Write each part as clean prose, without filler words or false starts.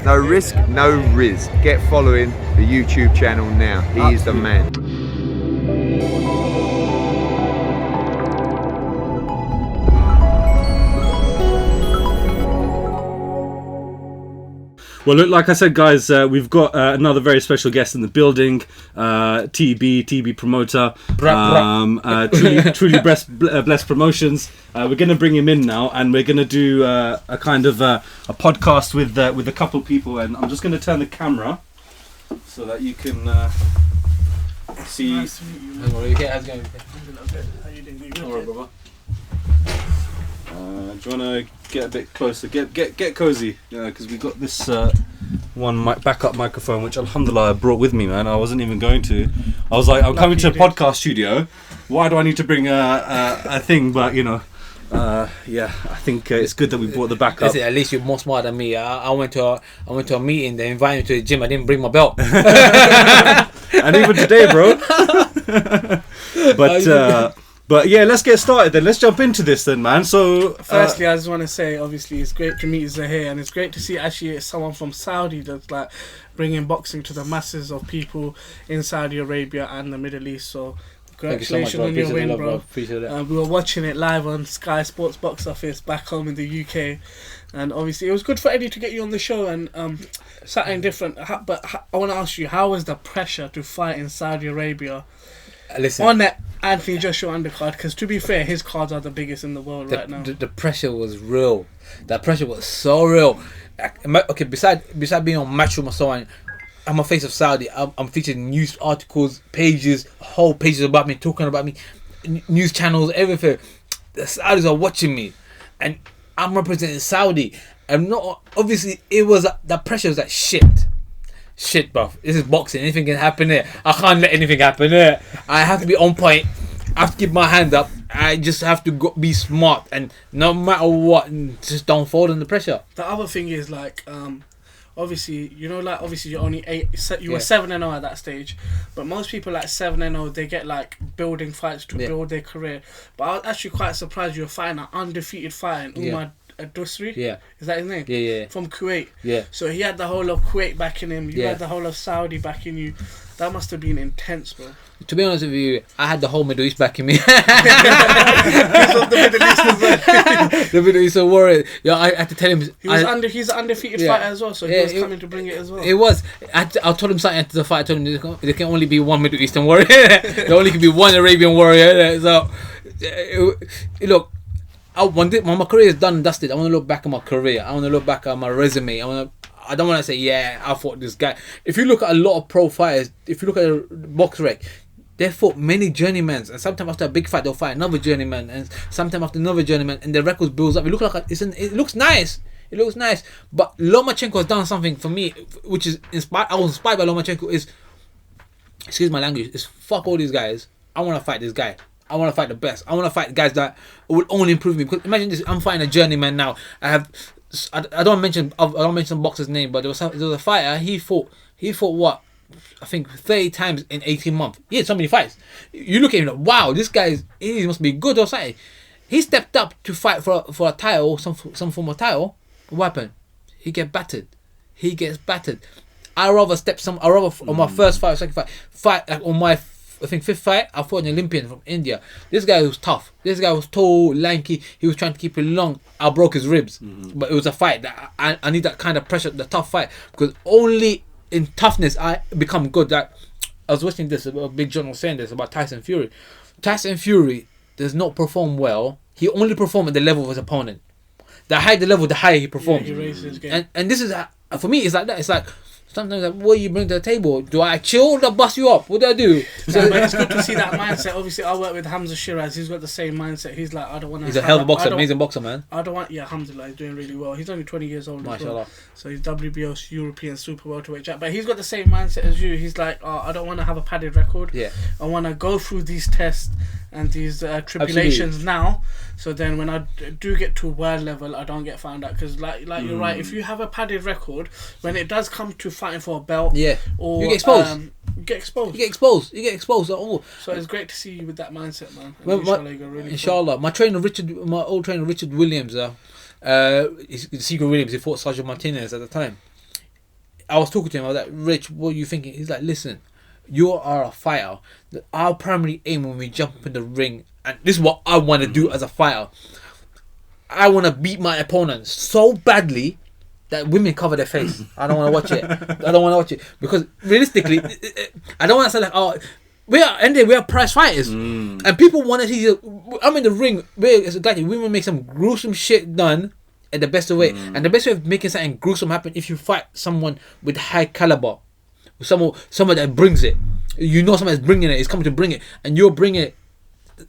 No risk, no Riz. Get following the YouTube channel now. He is the man. Well, look, like I said, guys, we've got another very special guest in the building. TB promoter, truly blessed promotions. We're going to bring him in now, and we're going to do a kind of a podcast with a couple people. And I'm just going to turn the camera so that you can see. Nice to meet you. How's it going? How you doing? All right, brother. Do you want to get a bit closer? Get cozy, because we got this one backup microphone, which alhamdulillah I brought with me, man. I wasn't even going to. I was like, I'm coming to a podcast studio. Why do I need to bring a thing? But yeah, I think it's good that we brought the backup. Listen, at least you're more smart than me. I went to a meeting. They invited me to the gym. I didn't bring my belt. And even today, bro. But yeah, let's get started then. Let's jump into this then, man. So, firstly, I just want to say, obviously, it's great to meet Zuhayr, and it's great to see actually someone from Saudi that's like bringing boxing to the masses of people in Saudi Arabia and the Middle East. So, congratulations on your win, bro. Appreciate it. We were watching it live on Sky Sports Box Office back home in the UK, and obviously it was good for Eddie to get you on the show and something different. But I want to ask you, how was the pressure to fight in Saudi Arabia? Listen, on that Anthony Joshua undercard, because to be fair, his cards are the biggest in the world right now. The pressure was real. That pressure was so real. Okay, besides being on Matchroom or so on, I'm a face of Saudi. I'm featured in news articles, pages, whole pages about me, talking about me, news channels, everything. The Saudis are watching me, and I'm representing Saudi. I'm not. Obviously, the pressure was like shit, bruv. This is boxing. Anything can happen here. I can't let anything happen here. I have to be on point. I have to keep my hand up. I just have to be smart, and no matter what, just don't fold under the pressure. The other thing is like, obviously, obviously you're only 8. You were 7-0 at that stage, but most people like 7-0, they get like building fights to build their career. But I was actually quite surprised you were fighting an undefeated fight in Umar Dusri? Yeah. Is that his name? Yeah. From Kuwait. Yeah. So he had the whole of Kuwait backing him. You had the whole of Saudi backing you. That must have been intense, bro. To be honest with you, I had the whole Middle East backing me. He's of the Middle East as well. The Middle East Warrior. Yeah, I had to tell him. He's an undefeated fighter as well, so he was coming to bring it as well. It was. I told him something after the fight. I told him there can only be one Middle Eastern Warrior. There only can be one Arabian Warrior. So, look. When my career is done and dusted, I want to look back at my career. I want to look back at my resume. I don't want to say, I fought this guy. If you look at a lot of pro fighters, if you look at a box rec, they fought many journeymans, and sometimes after a big fight they'll fight another journeyman, and sometimes after another journeyman, and the records builds up. It looks nice. It looks nice. But Lomachenko has done something for me, which is inspired. I was inspired by Lomachenko. Excuse my language. Is fuck all these guys. I want to fight this guy. I want to fight the best. I want to fight guys that will only improve me. Because imagine this: I'm fighting a journeyman now. I don't mention boxer's name, but there was a fighter. He fought what? I think 30 times in 18 months. He had so many fights. You look at him like, wow, this guy he must be good or something. He stepped up to fight for a title, some form of title. What happened? He gets battered. I rather on my first fight or second fight like on my fifth fight, I fought an Olympian from India. This guy was tough. This guy was tall, lanky. He was trying to keep it long. I broke his ribs. But it was a fight that I need that kind of pressure, the tough fight, because only in toughness I become good. That I was watching this, a big journal saying this about Tyson Fury. Tyson Fury does not perform well. He only performs at the level of his opponent. The higher the level, the higher he performs. Yeah, he raises his game. And this is for me. It's like that. It's like sometimes like, what you bring to the table? Do I chill or bust you up? What do I do? So it's good to see that mindset. Obviously, I work with Hamzah Sheeraz. He's got the same mindset. He's like, I don't want to. He's a hell of a boxer, amazing boxer, man. I don't want. Yeah, Alhamdulillah, he's doing really well. He's only 20 years old. Mashallah. As well. So he's WBO European super welterweight champ. But he's got the same mindset as you. He's like, I don't want to have a padded record. Yeah. I want to go through these tests and these tribulations now. So then when I do get to world level, I don't get found out. Because like you're right, if you have a padded record, when it does come to fighting for a belt, or you get exposed. You get exposed at all. So it's great to see you with that mindset, man. Inshallah, my old trainer Richard Williams, Secret Williams, he fought Sergio Martinez at the time. I was talking to him. I was like, Rich, what are you thinking? He's like, listen, you are a fighter. Our primary aim when we jump up in the ring, and this is what I want to do as a fighter. I want to beat my opponents so badly that women cover their face. I don't want to watch it. I don't want to watch it because realistically, I don't want to say like, oh, we are prize fighters, and people want to see. I'm in the ring. Women make some gruesome shit done in the best way, and the best way of making something gruesome happen if you fight someone with high caliber, someone that brings it. You know, someone that's bringing it. Is coming to bring it, and you're bringing it.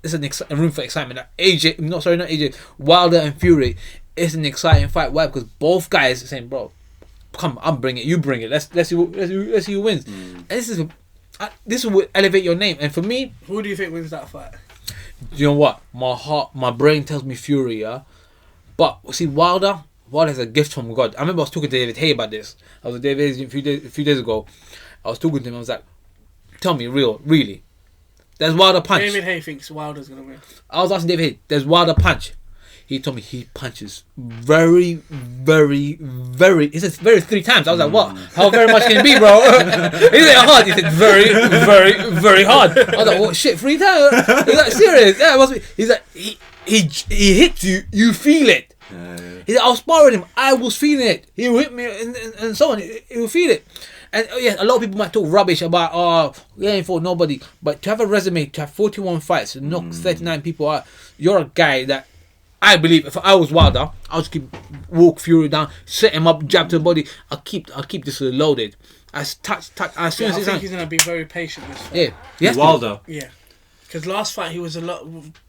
It's a room for excitement. Not AJ, Wilder and Fury. It's an exciting fight. Why? Because both guys are saying, "Bro, come, I'm bringing it. You bring it. Let's see who wins." And this will elevate your name. And for me, who do you think wins that fight? You know what? My brain tells me Fury. Yeah, but see, Wilder has a gift from God. I remember I was talking to David Hay about this. I was with David Hay a few days ago. I was talking to him. I was like, "Tell me, really." There's Wilder punch. David Hay thinks Wilder's gonna win. I was asking David Hay, there's Wilder punch. He told me he punches very, very, very. He said very 3 times. I was like, what? How very much can it be, bro? He said hard. He said very, very, very hard. I was like, what shit? 3 times? He's like, serious? Yeah, it must be. He's like, he hits you. You feel it. He said, I was sparring him. I was feeling it. He will hit me and so on. He will feel it. And yeah, a lot of people might talk rubbish about, we ain't fought nobody. But to have a resume, to have 41 fights, to knock 39 people out, you're a guy that I believe if I was Wilder, I'll just walk Fury down, set him up, jab to the body. I'll keep this loaded. As soon as I think he's gonna be very patient this fight. Yeah. Wilder. Yeah. Because last fight he was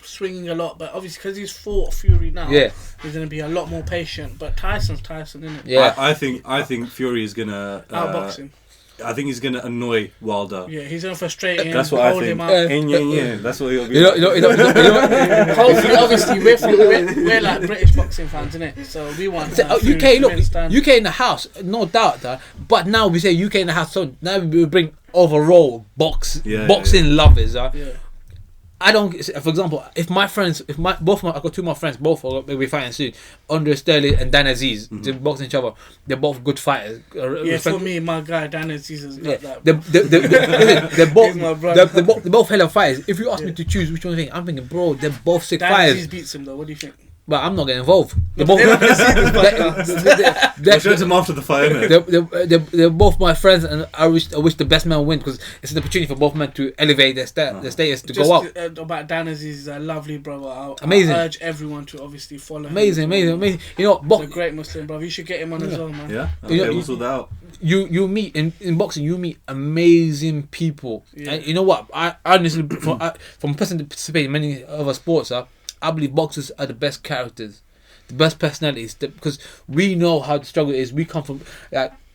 swinging a lot, but obviously because he's fought Fury now, he's gonna be a lot more patient. But Tyson's Tyson, isn't it? Yeah, I think Fury is gonna outbox him. I think he's gonna annoy Wilder. Yeah, he's gonna frustrate him. That's what I think. Him out. That's what he'll be. Hopefully, obviously, we're like British boxing fans, innit? So we want UK. Look, UK in the house, no doubt. But now we say UK in the house, so now we bring overall boxing lovers. I don't. For example, if my friends, I've got 2 more friends, both will be fighting soon. Andre Sterling and Dan Aziz, they're boxing each other. They're both good fighters. For me, my guy Dan Aziz is not that. They're both hell of fighters. If you ask me to choose which one I think, I'm thinking, bro, they're both sick fighters. Dan Aziz beats him though. What do you think? But I'm not getting involved. They're both. We'll show them after the fight, innit? They're both my friends, and I wish the best man win because it's an opportunity for both men to elevate their status to go up. About Dan Aziz, he's a lovely brother. Amazing. I urge everyone to obviously follow him. Amazing. You know, he's a great Muslim brother. You should get him on as well, man. Yeah, you meet in boxing. You meet amazing people, and you know what? I honestly, from a person that participates in many other sports, I believe boxers are the best characters, the best personalities, because we know how the struggle is. We come from,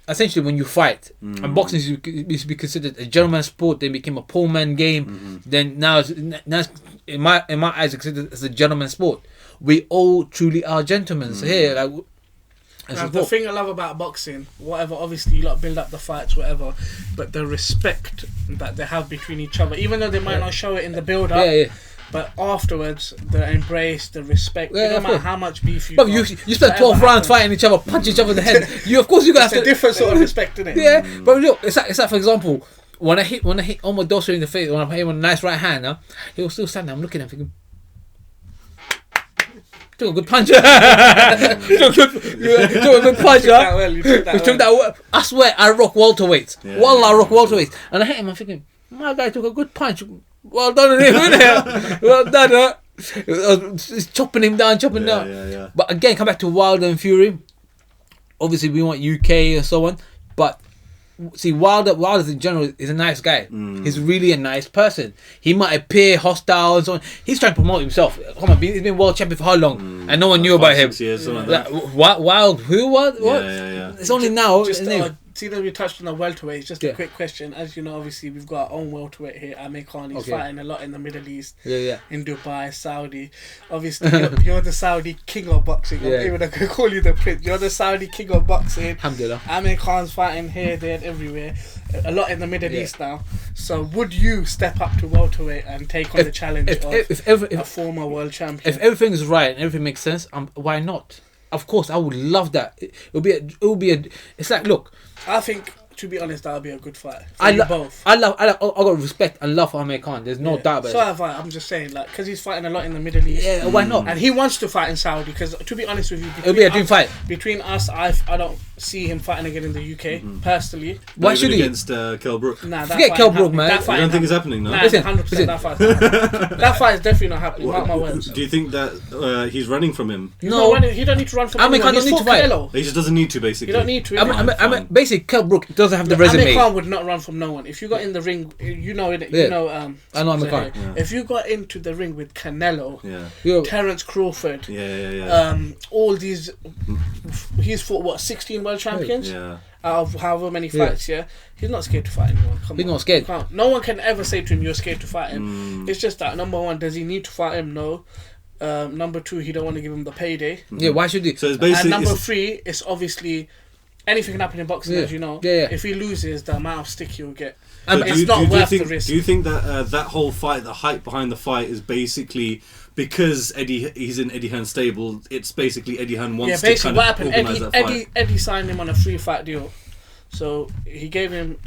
essentially, when you fight, and boxing used to be considered a gentleman's sport, then became a poor man game. Then now it's, in my eyes, it's considered as a gentleman's sport. We all truly are gentlemen. So here, the thing I love about boxing, whatever, obviously you like build up the fights, whatever, but the respect that they have between each other, even though they might not show it in the build up. But afterwards, the embrace, the respect, no matter how much beef you got. You spent 12 rounds fighting each other, punching each other in the head. You're gonna have to... It's a different sort of respect, isn't it? Yeah, but look, it's like, for example, when I hit Omar Dosa in the face, when I hit him with a nice right hand, he'll still stand there. I'm looking at him thinking, took a good punch. Took a good punch. You took that well. I swear, I rock welterweight. Wallah, I rock welterweight. And I hit him, I'm thinking, my guy took a good punch. Well done, him, innit? Well done, It's chopping him down. Yeah. But again, come back to Wilder and Fury. Obviously, we want UK and so on. But see, Wilder in general is a nice guy. He's really a nice person. He might appear hostile and so on. He's trying to promote himself. Come on, he's been world champion for how long? And no one knew about him. 6 years, something like that. Wild? Who? What? Yeah. It's only now. See that we touched on the welterweight. Just a quick question. As you know, obviously we've got our own welterweight here. Amir Khan. He's fighting a lot in the Middle East. In Dubai, Saudi. Obviously, you're the Saudi king of boxing. Even I could call you the prince. You're the Saudi king of boxing. Alhamdulillah. Amir Khan's fighting here, there, and everywhere. A lot in the Middle East now. So, would you step up to welterweight and take on the challenge of a former world champion? If everything is right and everything makes sense, why not? of course, I would love that. It would be a. It's like, look, I think, to be honest, that would be a good fight. I both. I got respect and love for Amir Khan. There's no doubt about so it. have I. I'm just saying, like, because he's fighting a lot in the Middle East. Yeah, why not? And he wants to fight in Saudi because, to be honest with you, It'll be a dream fight. Between us, I don't see him fighting again in the UK personally. Not Why should even he? against Kell Brook? Nah, that Forget fight Kell ain't Brook, happening. man. That fight You don't ain't think it's happening. happening, no? Nah, Listen, 100% that fight. That fight is definitely not happening. Mark my words. Do you think that he's running from him? No. He don't need to run from Amir anyone. Khan He's don't need fought to fight. Canelo. He just doesn't need to, basically. You don't need to. I mean, basically, Kell Brook doesn't have the resume. Amir Khan would not run from no one. If you got in the ring, you know it. Yeah. You know. I know Amir Zuhayr. Khan. Yeah. If you got into the ring with Canelo, Yo, Terence Crawford, Yeah. all these, he's fought 16 world champions Yeah. out of however many fights. Yeah, he's not scared to fight anyone. Come He's on. not scared. Can't. No one can ever say to him, "You're scared to fight him." It's just that, number one, does he need to fight him? No. Number two, he don't want to give him the payday. yeah, why should he? So it's basically. And number three, it's obviously anything can happen in boxing, Yeah. as you know. Yeah. If he loses, the amount of stick he'll get. So It's not worth the think, risk. Do you think that that whole fight, the hype behind the fight, is basically because he's in Eddie Hearn's stable? It's basically Eddie Hearn wants to basically kind what of happened, organise that fight. Eddie signed him on a free fight deal. So he gave him,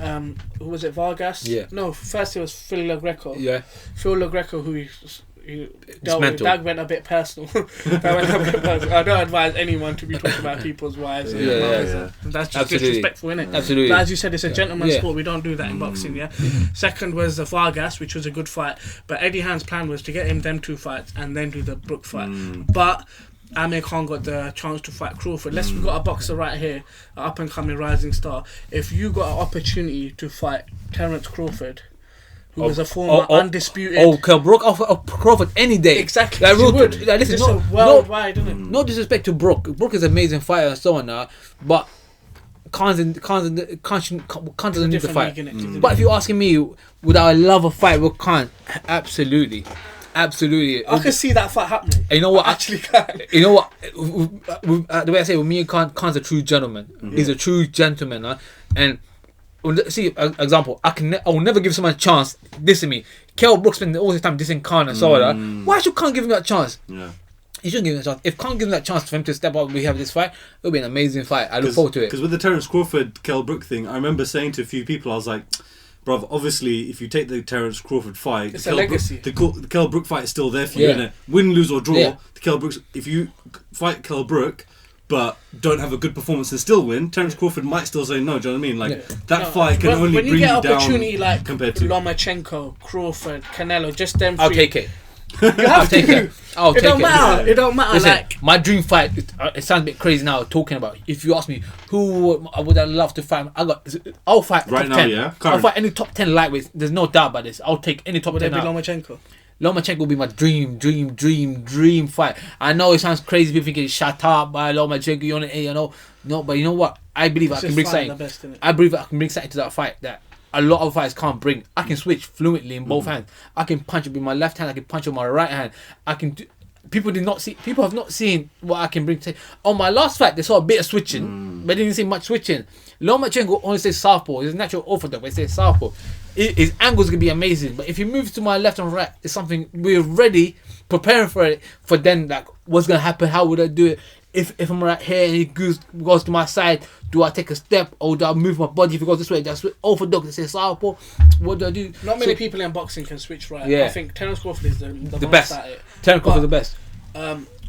who was it, Vargas? Yeah. No, first it was Phil LaGreco. Yeah. Phil LaGreco, who he dealt with, mental. that went a bit personal. I don't advise anyone to be talking about people's wives. and Yeah, mothers. yeah. That's just Absolutely. disrespectful, isn't it? Absolutely. But as you said, it's a gentleman's Yeah. sport. We don't do that in boxing, yeah? Second was the Vargas, which was a good fight. But Eddie Hearn's plan was to get him them two fights and then do the Brook fight. But Amir Khan got the chance to fight Crawford. We've got a boxer right here, an up-and-coming rising star. If you got an opportunity to fight Terence Crawford, who was a former undisputed... Kell Brook, Crawford any day. Exactly, Like, you real would. talk, like, listen, Just no, a worldwide, isn't it? no disrespect to Brook. Brook is an amazing fighter and so on, but Khan doesn't need the Different fight. league, innit? But if you're asking me, would I love a fight with Khan? Absolutely. I can see that fight happening. And you know what? I actually can. You know what? The way I say it, with me and Khan's a true gentleman. He's a true gentleman, and see, example, I will never give someone a chance dissing me. Kell Brook spent all his time dissing Khan and so on. Why should Khan give him that chance? Yeah. He shouldn't give him a chance. If Khan gives him that chance for him to step up and we have this fight, it'll be an amazing fight. I look forward to it. Because with the Terence Crawford Kell Brook thing, I remember saying to a few people, I was like, bruv, obviously, if you take the Terence Crawford fight, It's the a legacy. the Kell Brook fight is still there for you, Yeah. innit? Win, lose or draw, Yeah. the Kell Brooks. If you fight Kell Brook, but don't have a good performance and still win, Terence Crawford might still say no. Do you know what I mean? Like that fight can only when you bring get you opportunity down like compared to. Lomachenko, Crawford, Canelo, just them three. I'll take it. You have to. Take it. I'll It take don't it. matter. It don't matter. Listen, Like my dream fight. It sounds a bit crazy now talking about. If you ask me, who would I love to fight? I'll fight Right top now, 10. yeah? I'll Current. fight any top 10 lightweights. There's no doubt about this. I'll take any top would it 10 be now. Lomachenko? Lomachenko will be my dream fight. I know it sounds crazy. People thinking shut up by Lomachenko. You know, no, but you know what? I believe I can bring something. I believe I can bring something to that fight that a lot of fighters can't bring. I can switch fluently in both hands. I can punch with my left hand. I can punch with my right hand. I can do. People have not seen what I can bring to. On my last fight, they saw a bit of switching, but they didn't see much switching. Lomachenko only says southpaw. He's natural orthodox, but he says southpaw. His angles gonna be amazing, but if he moves to my left and right, it's something we're ready, preparing for it. For then, like, what's gonna happen? How would I do it? If I'm right here and he goes to my side, do I take a step or do I move my body? If he goes this way, just orthodox. It says southpaw. What do I do? Not many people in boxing can switch right. Yeah. I think Terence Crawford is the best. at it. Terence Crawford is the best.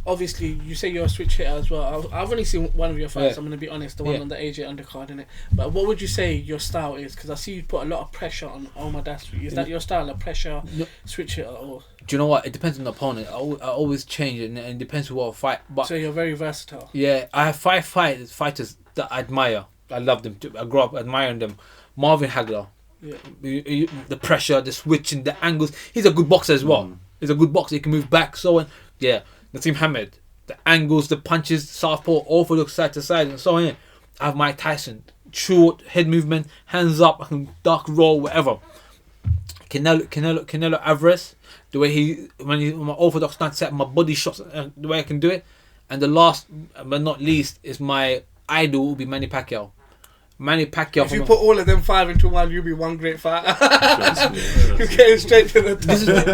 Obviously, you say you're a switch hitter as well. I've only seen one of your fights. Yeah. I'm going to be honest, the one Yeah. on the AJ undercard, innit? But what would you say your style is? Because I see you put a lot of pressure on Omar Dasri. Is that your style, a pressure switch hitter? Or Do you know what? It depends on the opponent. I always change it, and it depends who I fight. But so you're very versatile. yeah, I have 5 fighters that I admire. I love them. I grew up admiring them. Marvin Hagler. Yeah. The pressure, the switching, the angles. He's a good boxer as well. He's a good boxer. He can move back, so on. Yeah. Naseem Hamed. The angles, the punches, southpaw, orthodox side to side, and so on. I have Mike Tyson. Short, head movement, hands up, I can duck, roll, whatever. Canelo Alvarez. The way when my orthodox stance set, my body shots, the way I can do it. And the last but not least is my idol will be Manny Pacquiao. Manny Pacquiao. If you put all of them 5 into one, you'll be one great fighter. You're getting straight to the top.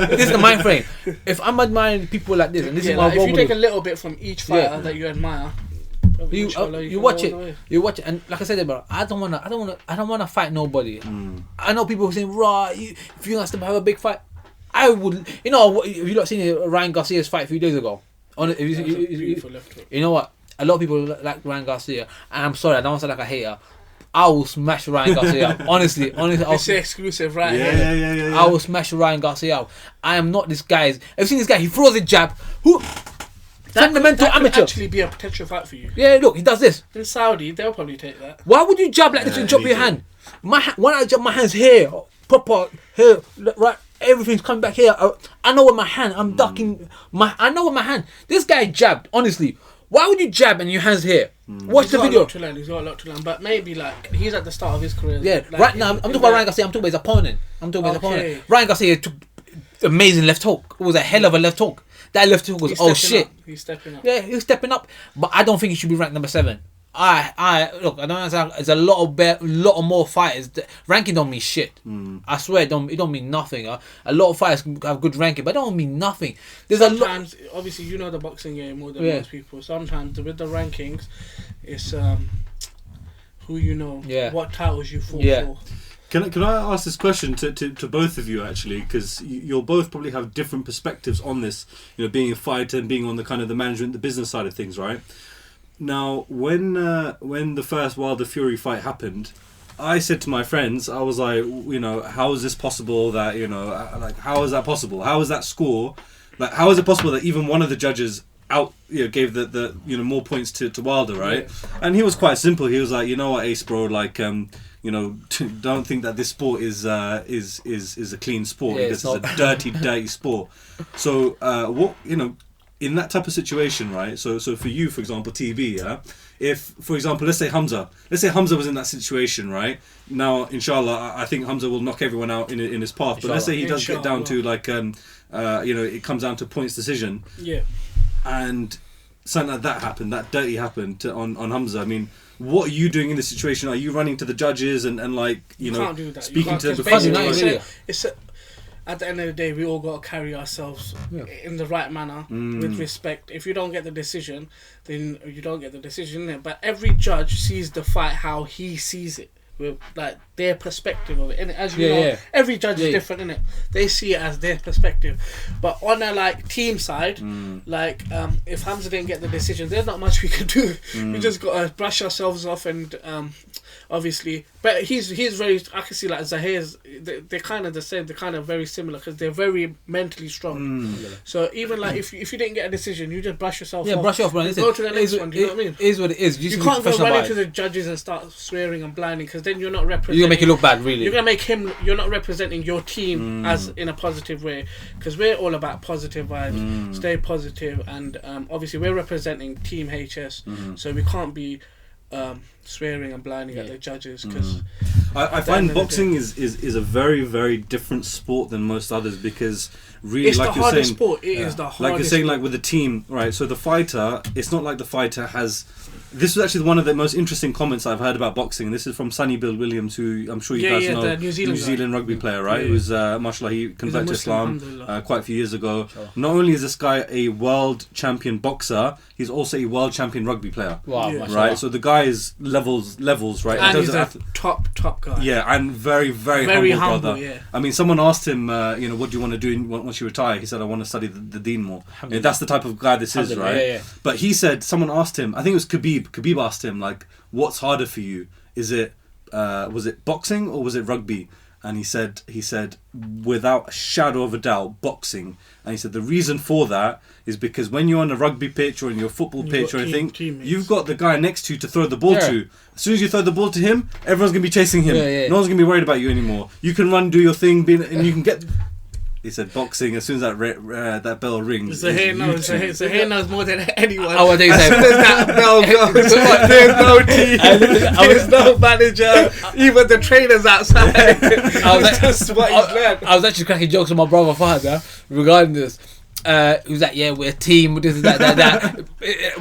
This is the mind frame. If I'm admiring people like this, and this is my if role you take a model. little bit from each fighter that you admire, You watch it. You watch it, and like I said, bro, I don't wanna fight nobody. I know people saying, "Raw, if you want to have a big fight, I would." You know, if you not seen Ryan Garcia's fight a few days ago, you know what? A lot of people like Ryan Garcia, and I'm sorry, I don't want to sound like a hater. I will smash Ryan Garcia. honestly, it's exclusive, right? Yeah. I will smash Ryan Garcia. I am not this guy's. Have you seen this guy? He throws a jab. Who? Fundamental that amateur. Could actually be a potential fight for you. Yeah, look, he does this. In Saudi, they'll probably take that. Why would you jab like this and drop your hand? When I jab my hands here, proper here, right. Everything's coming back here. I know with my hand. I'm ducking. I know with my hand. This guy jabbed. Honestly. Why would you jab and your hands here? Watch the video. He's got a lot to learn, but maybe like he's at the start of his career. Yeah, like, right now I'm talking about Ryan Garcia. I'm talking about his opponent. Ryan Garcia took amazing left hook. It was a hell of a left hook. That left hook was shit. He's stepping up. Yeah, he's stepping up, but I don't think he should be ranked number 7. I look. I don't understand. There's a lot of more fighters. Ranking don't mean shit. I swear, it don't mean nothing. A lot of fighters have good ranking, but it don't mean nothing. Sometimes, obviously, you know the boxing game more than most people. Sometimes with the rankings, it's who you know, what titles you fought for. Can I ask this question to both of you actually, because you'll both probably have different perspectives on this. You know, being a fighter and being on the kind of the management, the business side of things, right? Now, when the first Wilder Fury fight happened, I said to my friends, I was like, you know, how is this possible that, you know, like, how is that possible? How is that score? Like, how is it possible that even one of the judges gave the more points to Wilder, right? Yeah. And he was quite simple. He was like, you know what, Ace, bro, like, you know, don't think that this sport is a clean sport. This is a dirty sport. So, what, you know, in that type of situation, right? So for you, for example, TB, yeah. If, for example, let's say Hamzah was in that situation, right? Now, inshallah, I think Hamzah will knock everyone out in his path. But let's say he does get down to like, you know, it comes down to points decision. Yeah. And something like that happened, that dirty happened on Hamzah. I mean, what are you doing in this situation? Are you running to the judges and like, you know, speaking to them? At the end of the day, we all got to carry ourselves in the right manner, with respect. If you don't get the decision, then you don't get the decision. But every judge sees the fight how he sees it, with like their perspective of it. And as you know, every judge is different, innit? They see it as their perspective. But on a like team side, like if Hamzah didn't get the decision, there's not much we can do. We just got to brush ourselves off and. Obviously, but he's very. I can see like Zuhayr's. They're kind of the same. They're kind of very similar because they're very mentally strong. So even like if you didn't get a decision, you just brush yourself off. Yeah, brush off, man. Go to the next one. Do you know what I mean? It is what it is. You can't go running to the judges and start swearing and blinding because then you're not representing. You're gonna make it look bad, really. You're gonna make him. You're not representing your team as in a positive way because we're all about positive vibes. Stay positive, and obviously we're representing Team HS, so we can't be. Swearing and blinding at the judges because I find boxing is a very, very different sport than most others because really it's like the you're hardest saying sport. It is the hardest like you're saying sport. Like with the team, right? So the fighter, it's not like the fighter has. This was actually one of the most interesting comments I've heard about boxing. This is from Sonny Bill Williams, who I'm sure you guys know, the New Zealand rugby player, right? Who's mashallah, he converted to Islam quite a few years ago. Sure. Not only is this guy a world champion boxer, he's also a world champion rugby player. Wow, right? So the guy is levels, right? And he's a top guy. Yeah, and very, very humble brother. Yeah. I mean, someone asked him, you know, what do you want to do once you retire? He said, I want to study the deen more. And that's the type of guy this is, right? Yeah. But he said, someone asked him, I think it was Khabib. Khabib asked him, like, what's harder for you? Was it boxing or was it rugby? And he said, without a shadow of a doubt, boxing. And he said the reason for that is because when you're on a rugby pitch or in your football pitch or anything, you've got the guy next to you to throw the ball to. As soon as you throw the ball to him, everyone's going to be chasing him. No one's going to be worried about you anymore. You can run, do your thing, and you can get... He said boxing, as soon as that bell rings... Zuhayr knows more than anyone. Oh, what do you say? As soon as that bell goes, there's no team, there's no manager, even the trainers outside. I was actually cracking jokes with my brother father regarding this. He was like, yeah, we're a team, this is that.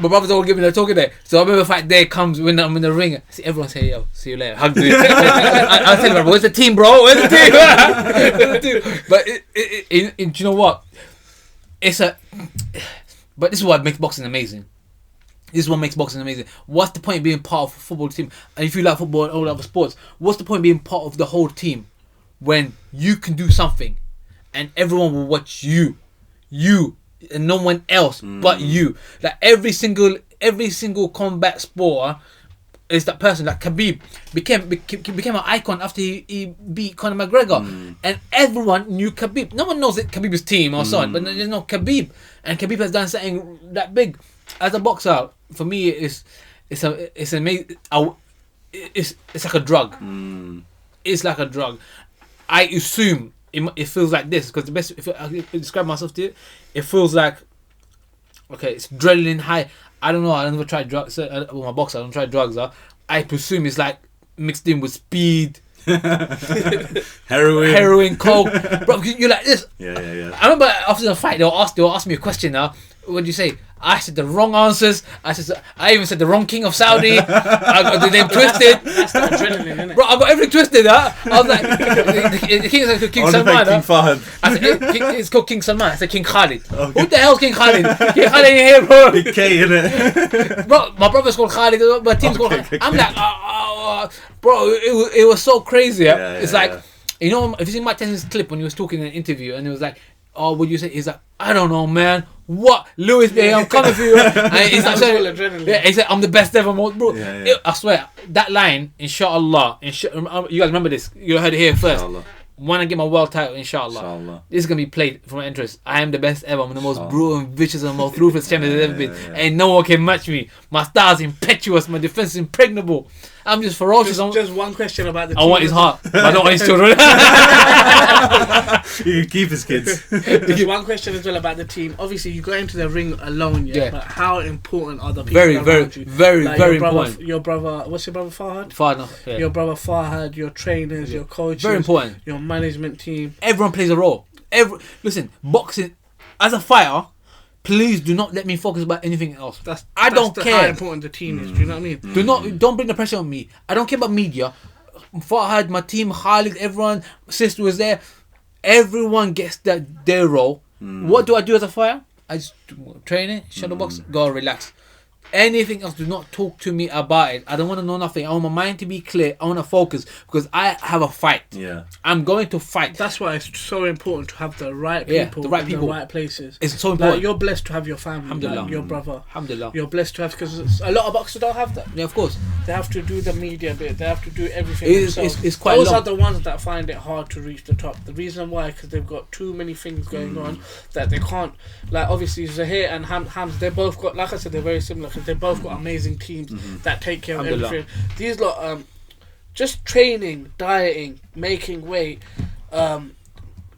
My brother's all giving a talking there. So I remember the fact day comes when I'm in the ring. Everyone say, yo, see you later. Hug me. I tell him, where's the team, bro? Where's the team? But do you know what? But this is what makes boxing amazing. This is what makes boxing amazing. What's the point of being part of a football team? And if you like football and all other sports, what's the point of being part of the whole team when you can do something and everyone will watch you and no one else but you? Like every single combat sport is that person. Like Khabib became an icon after he beat Conor McGregor, and everyone knew Khabib. No one knows that Khabib's team or so on, but there's no Khabib, and Khabib has done something that big. As a boxer, for me, it's amazing. It's like a drug. It's like a drug. I assume it feels like this because the best. If I describe myself to it, it feels like, okay, it's adrenaline high. I don't know. I never tried drugs. Well, my boxer, I don't try drugs. I presume it's like mixed in with speed, heroin, coke. Bro, you're like this. Yeah. I remember after the fight, they'll ask me a question. Now, what do you say? I said the wrong answers. I even said the wrong king of Saudi. I got the name twisted. That's the adrenaline, isn't it? Bro, I got everything twisted. I was like, the king is King Salman. King Fahd. I said, it's called King Salman. I said King Khalid. Okay. Who the hell's King Khalid? King Khalid ain't here, bro. Big K, innit? Bro, my brother's called Khalid. My team's called Khalid. I'm like, bro, it was so crazy. Yeah, it's like, you know, if you see Mike Tyson's clip when he was talking in an interview and it was like, oh, what do you say? He's like, I don't know, man. What? Lewis, I'm coming for you. And he's like, he said, I'm the best ever. Bro, I swear, that line, inshallah, you guys remember this. You heard it here first. Inshallah. When I get my world title, inshallah, this is going to be played from my interest. I am the best ever. I'm the most brutal and vicious and most ruthless champion there's ever been. Ain't no one can match me. My style's impetuous. My defense is impregnable. I'm just ferocious. Just one question about the team. I want his heart, but I don't want his children. You can keep his kids. Just one question as well about the team. Obviously, you go into the ring alone, but how important are the people very, around you? Very important. Your brother, what's your brother, Farhad? Farhad, yeah. Your brother, Farhad, your trainers, your coaches. Very important. Your management team. Everyone plays a role. Listen, boxing, as a fighter, please do not let me focus about anything else. I don't care how important the team is. Do you know what I mean? Don't bring the pressure on me. I don't care about media. Farhad, my team, Khalid, everyone, sister was there. Everyone gets their role. What do I do as a fighter? I just train it, shadow box, go relax. Anything else, do not talk to me about it. I don't want to know nothing. I want my mind to be clear. I want to focus because I have a fight. Yeah, I'm going to fight. That's why it's so important to have the right people, in the right places. It's so important. Like, you're blessed to have your family, like your brother. Alhamdulillah. You're blessed to have, because a lot of boxers don't have that. Yeah, of course. They have to do the media bit. They have to do everything themselves. It's quite Those long. are the ones that find it hard to reach the top. The reason why, because they've got too many things going on that they can't. Like, obviously Zuhayr and Hamzah, they both got, like I said, they're very similar because they both got amazing teams that take care of everything. These lot, just training, dieting, making weight,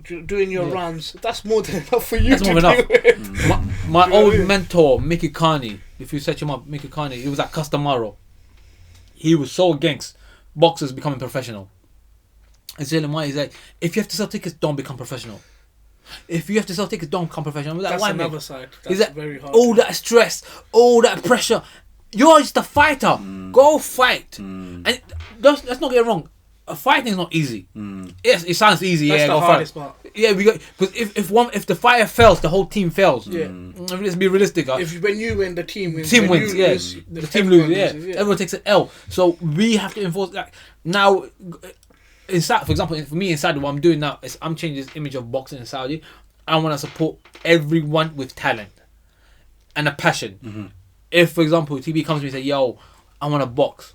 doing your runs, that's more than enough for you. That's more than enough. My old mentor, Mickey Carney, if you search him up, Mickey Carney, he was at Castamaro. He was so against boxers becoming professional. He's like, if you have to sell tickets, don't become professional. If you have to sell tickets, don't become professional. Like, that's why, another side. That's very hard. All that stress, all that pressure. You're just a fighter. Go fight. And let's not get it wrong. Fighting is not easy. Yes, it sounds easy. That's the hardest part. Yeah, because if the fighter fails, the whole team fails. Yeah, let's be realistic. When you win, the team wins. Team wins. Yes, the team loses. Yeah, everyone takes an L. So we have to enforce that now. In Saudi, for example, for me in Saudi, what I'm doing now is I'm changing this image of boxing in Saudi. I want to support everyone with talent and a passion. If, for example, TB comes to me and says, "Yo, I want to box."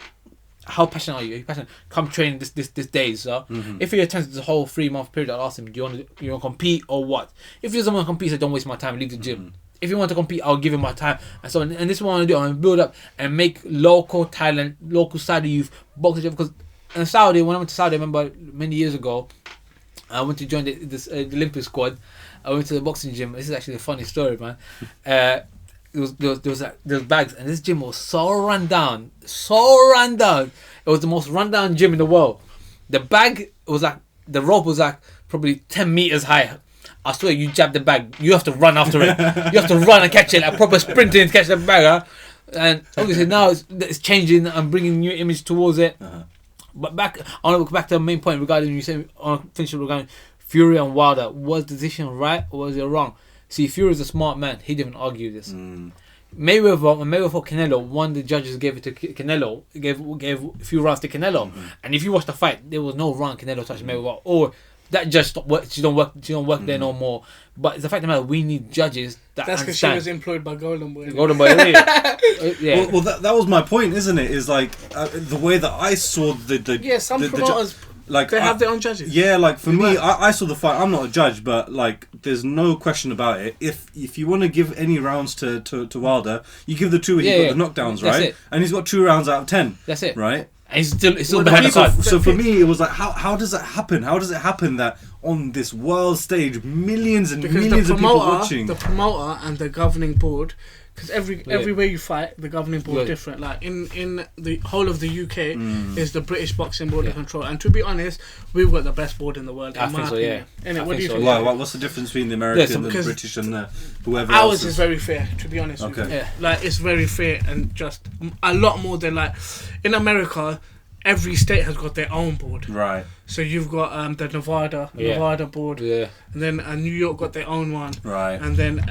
How passionate are you? Are you passionate? Come train this day, sir. If he attends this whole 3-month period, I'll ask him, "Do you want to compete or what?" If he doesn't want to compete, say, "Don't waste my time. Leave the gym." If you want to compete, I'll give him my time. And so, and this is what I want to do. I want to build up and make local talent, local Saudi youth boxing. Because in Saudi, when I went to Saudi, I remember many years ago, I went to join the Olympic squad. I went to the boxing gym. This is actually a funny story, man. There was bags, and this gym was so run down. It was the most run down gym in the world. The bag was like, the rope was like probably 10 meters high. I swear, you jab the bag, you have to run after it. You have to run and catch it, like proper sprinting to catch the bag. Huh? And obviously now it's changing. I'm bringing new image towards it. But I want to look back to the main point regarding, you said, I want to finish regarding Fury and Wilder. Was the decision right or was it wrong? See, Fury is a smart man. He didn't even argue this. Mayweather for Canelo, one of the judges gave it to Canelo, gave a few rounds to Canelo, and if you watch the fight, there was no round Canelo touched Mayweather, or that judge stopped work. She don't work there no more. But the fact of the matter, we need judges that That's because she was employed by Golden Boy. Golden Boy, yeah. Well, that was my point, isn't it? Is like the way that I saw the some promoters. Like they have their own judges. Yeah, like for me, I saw the fight. I'm not a judge, but like, there's no question about it. If you want to give any rounds to Wilder, you give the two where he got the knockdowns, right? It. And he's got 2 rounds out of 10. That's it, right? And he's still behind the card. So for me, it was like, how does that happen? How does it happen that on this world stage, millions and millions of people watching? The promoter and the governing board. Because everywhere you fight, the governing board is different. Like in the whole of the UK is the British Boxing Board of Control, and to be honest, we've got the best board in the world. I think so, yeah. What do you think? What's the difference between the American and the British and the whoever ours else? Is very fair, to be honest. Okay. With you. Yeah. Like it's very fair and just a lot more than like in America. Every state has got their own board. Right. So you've got the Nevada board. Yeah. And then New York got their own one. Right. And then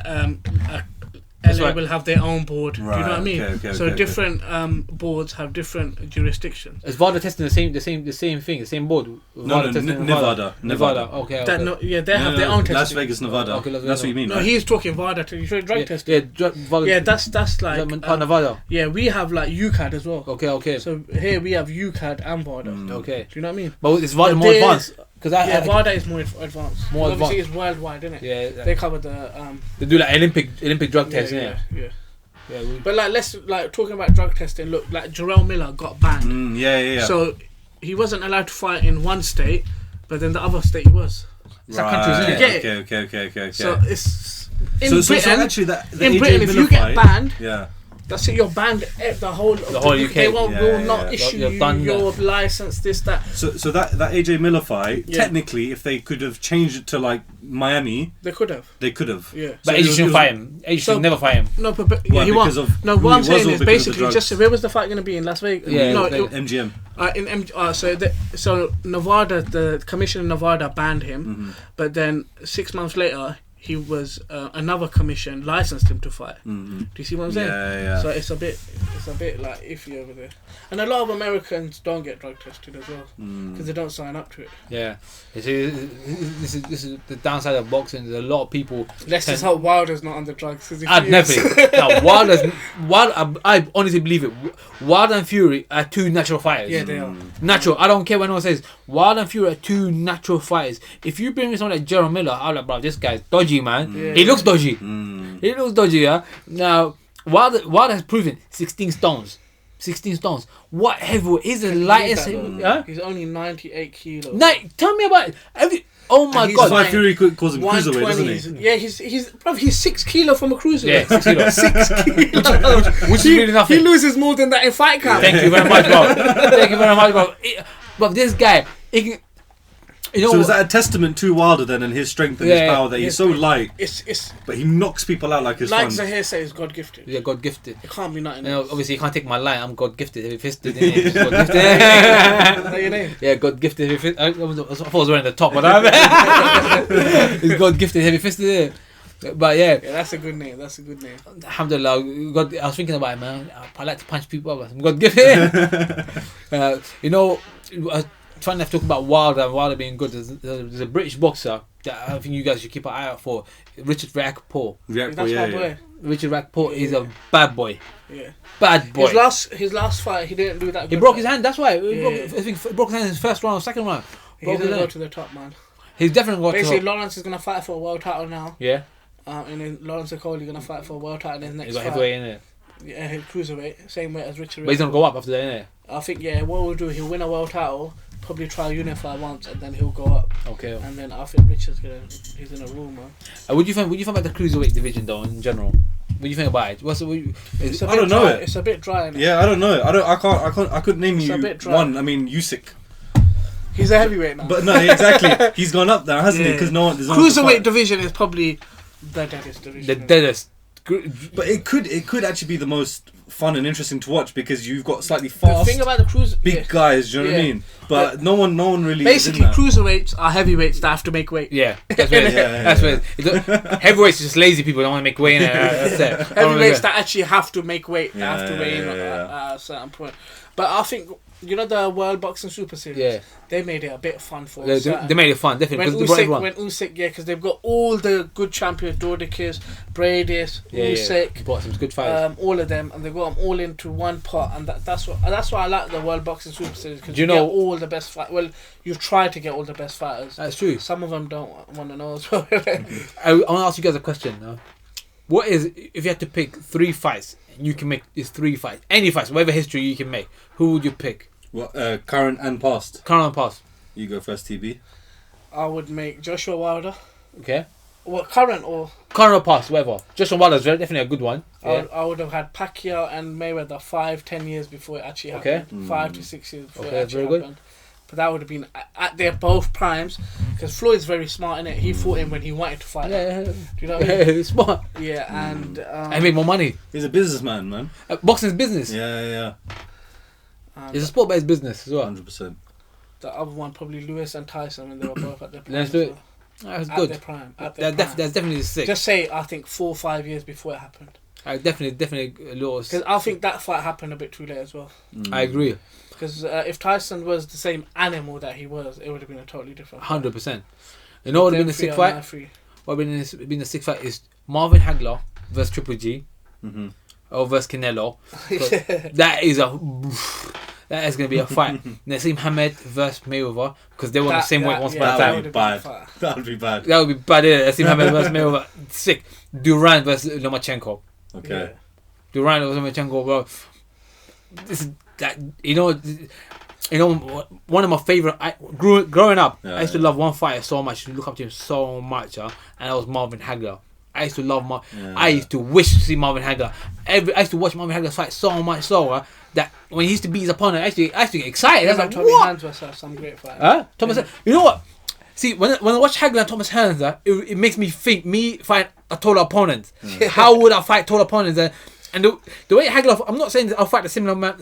LA will have their own board. Right. Do you know what I mean? Okay, different boards have different jurisdictions. Is VADA testing the same thing, the same board? Nevada. Okay. They have their own testing. Las Vegas, Nevada. Okay, that's what you mean. No, right? he's talking VADA. You show drug testing. Yeah, that's like Nevada. Yeah, we have like UCAD as well. Okay. So here we have UCAD and VADA. Okay. Do you know what I mean? But is VADA more advanced? VADA is more advanced. Obviously, it's worldwide, isn't it? Yeah. They cover the. They do like Olympic drug tests, yeah. But like, let's talking about drug testing. Look, like Jarrell Miller got banned. Yeah. So he wasn't allowed to fight in one state, but then the other state he was. It's like countries, isn't it? Okay. So it's in Britain. So actually, in Britain, if you get banned, yeah. That's it. You're banned at the whole UK. They will not issue you your license. This that. So that AJ Miller fight, technically, if they could have changed it to like Miami, they could have. Yeah. But AJ shouldn't fight him. AJ should never fight him. No, but he won. No, what I'm saying is basically just where was the fight going to be in Las Vegas? Yeah, MGM. So Nevada, the commission in Nevada banned him, but then 6 months later. He was another commission licensed him to fight. Do you see what I'm saying? Yeah. So it's a bit like iffy over there, and a lot of Americans don't get drug tested as well because they don't sign up to it. Yeah, you see, this is the downside of boxing. There's a lot of people. Let's just hope Wilder's not on the drugs. I'd never. No, Wilder. I honestly believe it. Wilder and Fury are 2 natural fighters. Yeah, they are natural. I don't care what anyone says. Wilder and Fury are 2 natural fighters. If you bring me someone like Jarrell Miller, I'm like, bro, this guy's dodgy. Man, he looks dodgy. He looks dodgy. Yeah. Now, Wilder has proven 16 stones. 16 stones. What heavyweight? He's the lightest. He's only 98 kilos. Tell me about it. Oh my God! That's why Fury calls him cruiserweight, doesn't he? Yeah, he's 6 kilo from a cruiserweight. Yeah, 6 kilos. 6 kilos. Which is really nothing. He loses more than that in fight camp. Thank you very much, bro. But this guy, he can. So is that a testament to Wilder then and his strength and his power that he's so light, but he knocks people out like his like son? Zuhayr says, God gifted. Yeah, God gifted. It can't be nothing. Obviously, you can't take my line. I'm God gifted, heavy fisted. God gifted. Is that your name? Yeah, God gifted, heavy fisted. I thought I was wearing the top, but he's God gifted, heavy fisted. But yeah, that's a good name. Alhamdulillah, God, I was thinking about it, man. I like to punch people up. I'm God gifted. Trying to talk about Wilder being good. There's a British boxer that I think you guys should keep an eye out for. Richard Rackport. That's my boy. Richard Rackport is a bad boy. Yeah. Bad boy. His last fight, he didn't do that. He broke his hand. That's why. I think he broke his hand in his first round or second round. He's gonna go to the top, man. He's definitely going to. Basically, Lawrence is gonna fight for a world title now. Yeah. And then Lawrence Okoli gonna fight for a world title in his next he's got fight. Heavyweight in it. Yeah, cruiserweight, same weight as Richard. But he's gonna go up after that, innit? I think what we'll do, he'll win a world title. Probably try unify once and then he'll go up. Okay. And then I think Richard's he's in a rule, man. What do you think about the cruiserweight division though in general? What do you think about it? I don't know it. It's a bit dry. Yeah, I don't know it. I couldn't name you one. I mean, Usyk. He's a heavyweight now. But no, exactly. He's gone up there, hasn't he? Because there's no cruiserweight division is probably the deadest division. The deadest. But it could actually be the most fun and interesting to watch because you've got slightly The fast, thing about the big guys. Do you know what I mean? But no one really. Basically, is in that. cruiserweights are heavyweights that have to make weight. Yeah, that's what it is. That's what it is. Heavyweights is just lazy people don't want to make weight. That's it. Heavyweights that actually have to make weight. They Yeah, have to weigh in at a certain point. But I think, you know, the World Boxing Super Series? Yeah. They made it a bit fun for They made it fun, definitely. When Usyk, because they've got all the good champions, Dodicus, Bradis, Usyk, bought some good fighters. all of them, and they got them all into one pot, and that's why I like the World Boxing Super Series, because you know get all the best fighters. Well, you try to get all the best fighters. That's true. Some of them don't want to know as well. I want to ask you guys a question. What is, if you had to pick 3 fights, you can make these 3 fights, any fights, whatever history you can make, who would you pick? What, current and past? Current and past. You go first, TB. I would make Joshua Wilder. Okay. What, current or? Current or past, whatever. Joshua Wilder is definitely a good one. Yeah. I would have had Pacquiao and Mayweather 5-10 years before it actually happened. 5 to 6 years before it actually happened. But that would have been at their both primes, because Floyd's very smart in it. He fought him when he wanted to fight. Yeah. Do you know what I mean? Smart. Yeah, and I make more money. He's a businessman, man. Boxing's business. Yeah. It's a sport-based business as well. 100%. The other one probably Lewis and Tyson when they were both at their prime. Let's do it. That's good. Their prime. That's definitely sick. Just say, I think 4 or 5 years before it happened. Definitely a little. Because I think that fight happened a bit too late as well. I agree. Because if Tyson was the same animal that he was, it would have been a totally different fight. 100%. You know what would have been a sick fight? What would have been a sick fight is Marvin Hagler versus Triple G. Or versus Canelo. That is going to be a fight. Nassim Hamed versus Mayweather, because they were the same weight once upon a time. That would be bad. That would be bad. Yeah. Nassim Hamed versus Mayweather, sick. Durant versus Lomachenko. Okay. Yeah. Durant versus Lomachenko, bro. This is that, you know, one of my favorite. Growing up, I used to love one fighter so much, look up to him so much, and that was Marvin Hagler. I used to love I used to wish to see Marvin Hagler. I used to watch Marvin Hagler fight so much so that when he used to beat his opponent, I used to get excited. I was like, Tommy what? Hearns was some great fight. Thomas, you know what? See, when I watch Hagler and Thomas Hearns, it makes me think me fight a taller opponent. How would I fight taller opponents? And the way Hagler, I'm not saying that I'll fight a similar man,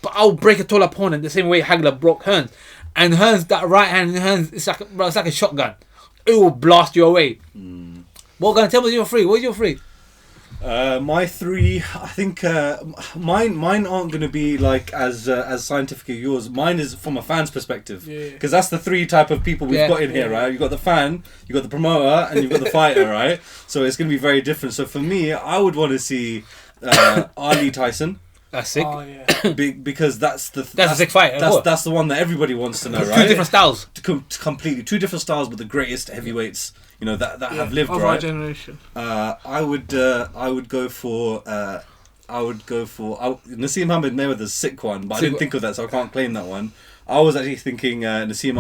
but I'll break a taller opponent the same way Hagler broke Hearns. And Hearns, that right hand, Hearns, it's like a shotgun. It will blast you away. What gonna tell me your 3? What's your 3? My 3, I think mine aren't going to be like as scientific as yours. Mine is from a fan's perspective, because that's the 3 type of people we've got in here, right? You've got the fan, you've got the promoter, and you've got the fighter, right? So it's going to be very different. So for me, I would want to see Ali Tyson. That's sick. Oh, yeah. Because that's a sick fight. That's the one that everybody wants to know, right? 2 different styles. Completely 2 different styles, but the greatest heavyweights, you know, that have lived, of right? our generation. I would go for Nassim Hamed Mayweather's sick one, but I didn't think of that, so I can't claim that one. I was actually thinking Nassim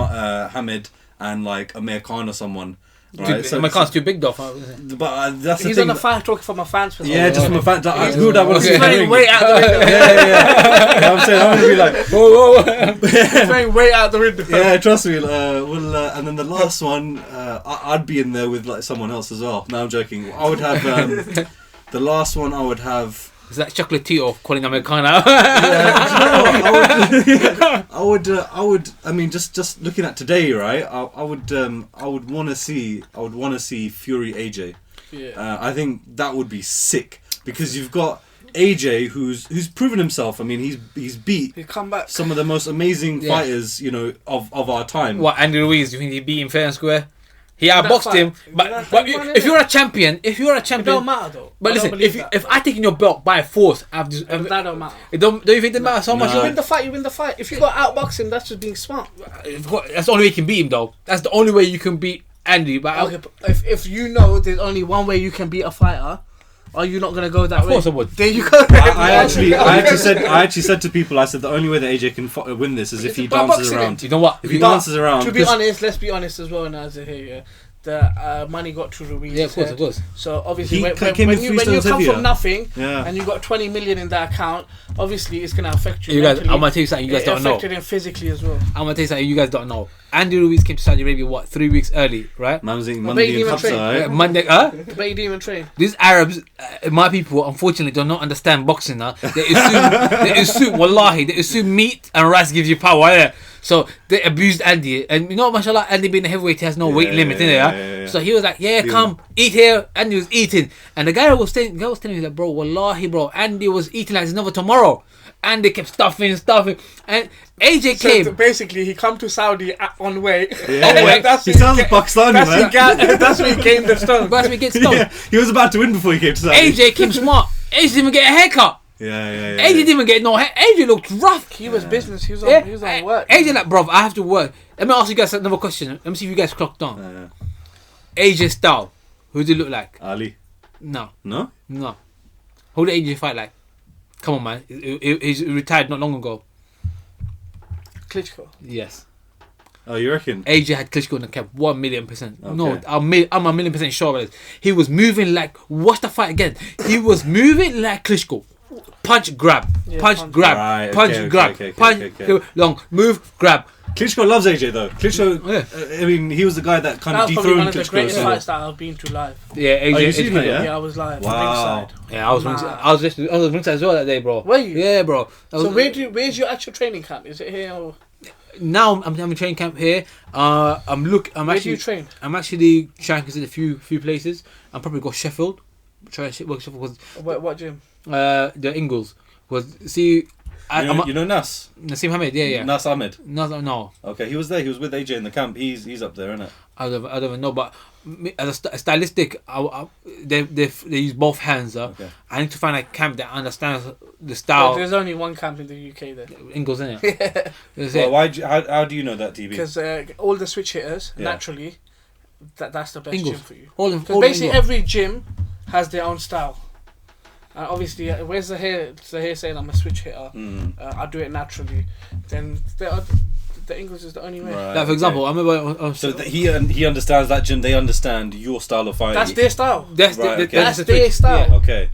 Hamed and like Amir Khan or someone. Right, my Khan's too big though. But that's He's the on thing. the fight talking from a fan's perspective. Yeah, just from a fan. Who would I want to see? He's running way out the window. Yeah. I'm saying I'm gonna be like, whoa. He's running way out the window. Yeah, trust me. And then the last one, I'd be in there with like someone else as well. No, I'm joking. I would have the last one. I would have. Is that chocolatito of calling Americana out? I would. I mean, just looking at today, right? I would want to see Fury AJ. Yeah. I think that would be sick, because you've got AJ who's proven himself. I mean, he's beat come back. some of the most amazing fighters, you know, of our time. What, Andy Ruiz? Do you think he beat him fair and square? He outboxed him, but if you're a champion, it don't matter though. But listen, if I take in your belt by force, that don't matter. Don't you think it matters so much? You win the fight. If you got outbox him, that's just being smart. That's the only way you can beat him, though. That's the only way you can beat Andy. But okay, if you know there's only one way you can beat a fighter, are you not gonna go that way? Of course I would. There you go. I actually said to people, I said the only way that AJ can win this is if he dances around. You know what? If he dances around. To be honest, let's be honest as well, Nazir here. The money got to Ruiz. Yeah, of course. So obviously, when you come from nothing and you got 20 million in that account, obviously it's gonna affect you. You guys, I'm gonna tell you something you guys don't know. It affected him physically as well. I'm gonna tell you something you guys don't know. Andy Ruiz came to Saudi Arabia 3 weeks early, right? Man was eating But Monday he and didn't even Hamzah, train. right? Monday, But he didn't even train. These Arabs, my people, unfortunately, do not understand boxing now. They assume, wallahi, they assume meat and rice gives you power. Yeah? So they abused Andy. And you know, mashallah, Andy being a heavyweight, he has no weight limit in there. Yeah. So he was like, come, eat here. Andy was eating. And the guy was telling me, like, bro, wallahi, bro, Andy was eating like there's never tomorrow. And they kept stuffing. And AJ came. So basically, he come to Saudi on way. Yeah. That's He sounds Pakistani, man. That's when he gained the stone. But we get stoned. Yeah, he was about to win before he came to Saudi. AJ came smart. AJ didn't even get a haircut. Yeah. AJ didn't even get no hair. AJ looked rough. He was business. He was on work. AJ like, bro, I have to work. Let me ask you guys another question. Let me see if you guys clocked on. AJ style. Who did he look like? Ali. No. No? Who did AJ fight like? Come on, man. He's retired not long ago. Klitschko. Yes. Oh, you reckon? AJ had Klitschko in the cap 1,000,000%. Okay. No, I'm 1,000,000% sure about this. He was moving like, watch the fight again. He was moving like Klitschko. Punch, grab. Yeah, punch, grab. Right, punch, okay, grab. okay, punch, long, move, grab. Klitschko loves AJ though. Klitschko, Yeah. I mean, he was the guy that kind That of was probably one dethroned of the greatest Klitschko. fights that I've been to live. Yeah, AJ. Oh, you AJ seen fight, it, yeah? Yeah, I was live. Wow. Ringside. Yeah, I was Nah. ringside. I was ringside as well that day, bro. Were you? Yeah, bro. So where's your actual training camp? Is it here or Now I'm in training camp here. where do you Actually train? I'm actually trying to consider a few places. I'm probably go Sheffield. Try to work Sheffield was What gym? the Ingles was see. You know Nas? Naseem Hamed, yeah. Nas Ahmed. No, Okay, he was there. He was with AJ in the camp. He's up there, isn't it? I don't even know. But as a stylistic, they use both hands. Okay. I need to find a camp that understands the But style. there's only one camp in the UK then. Ingles, in it. Well, how do you know that, TB? Because all the switch hitters, Yeah. naturally, that's the best Ingles. gym for you. All Because basically every gym has their own style. And obviously, where's the hair saying I'm a switch hitter? I do it naturally. Then the English is the only way. Right, like for example, I remember. So he understands that gym. They understand your style of fighting. That's their style. That's Right, okay. That's the their trick. style. Yeah. Okay.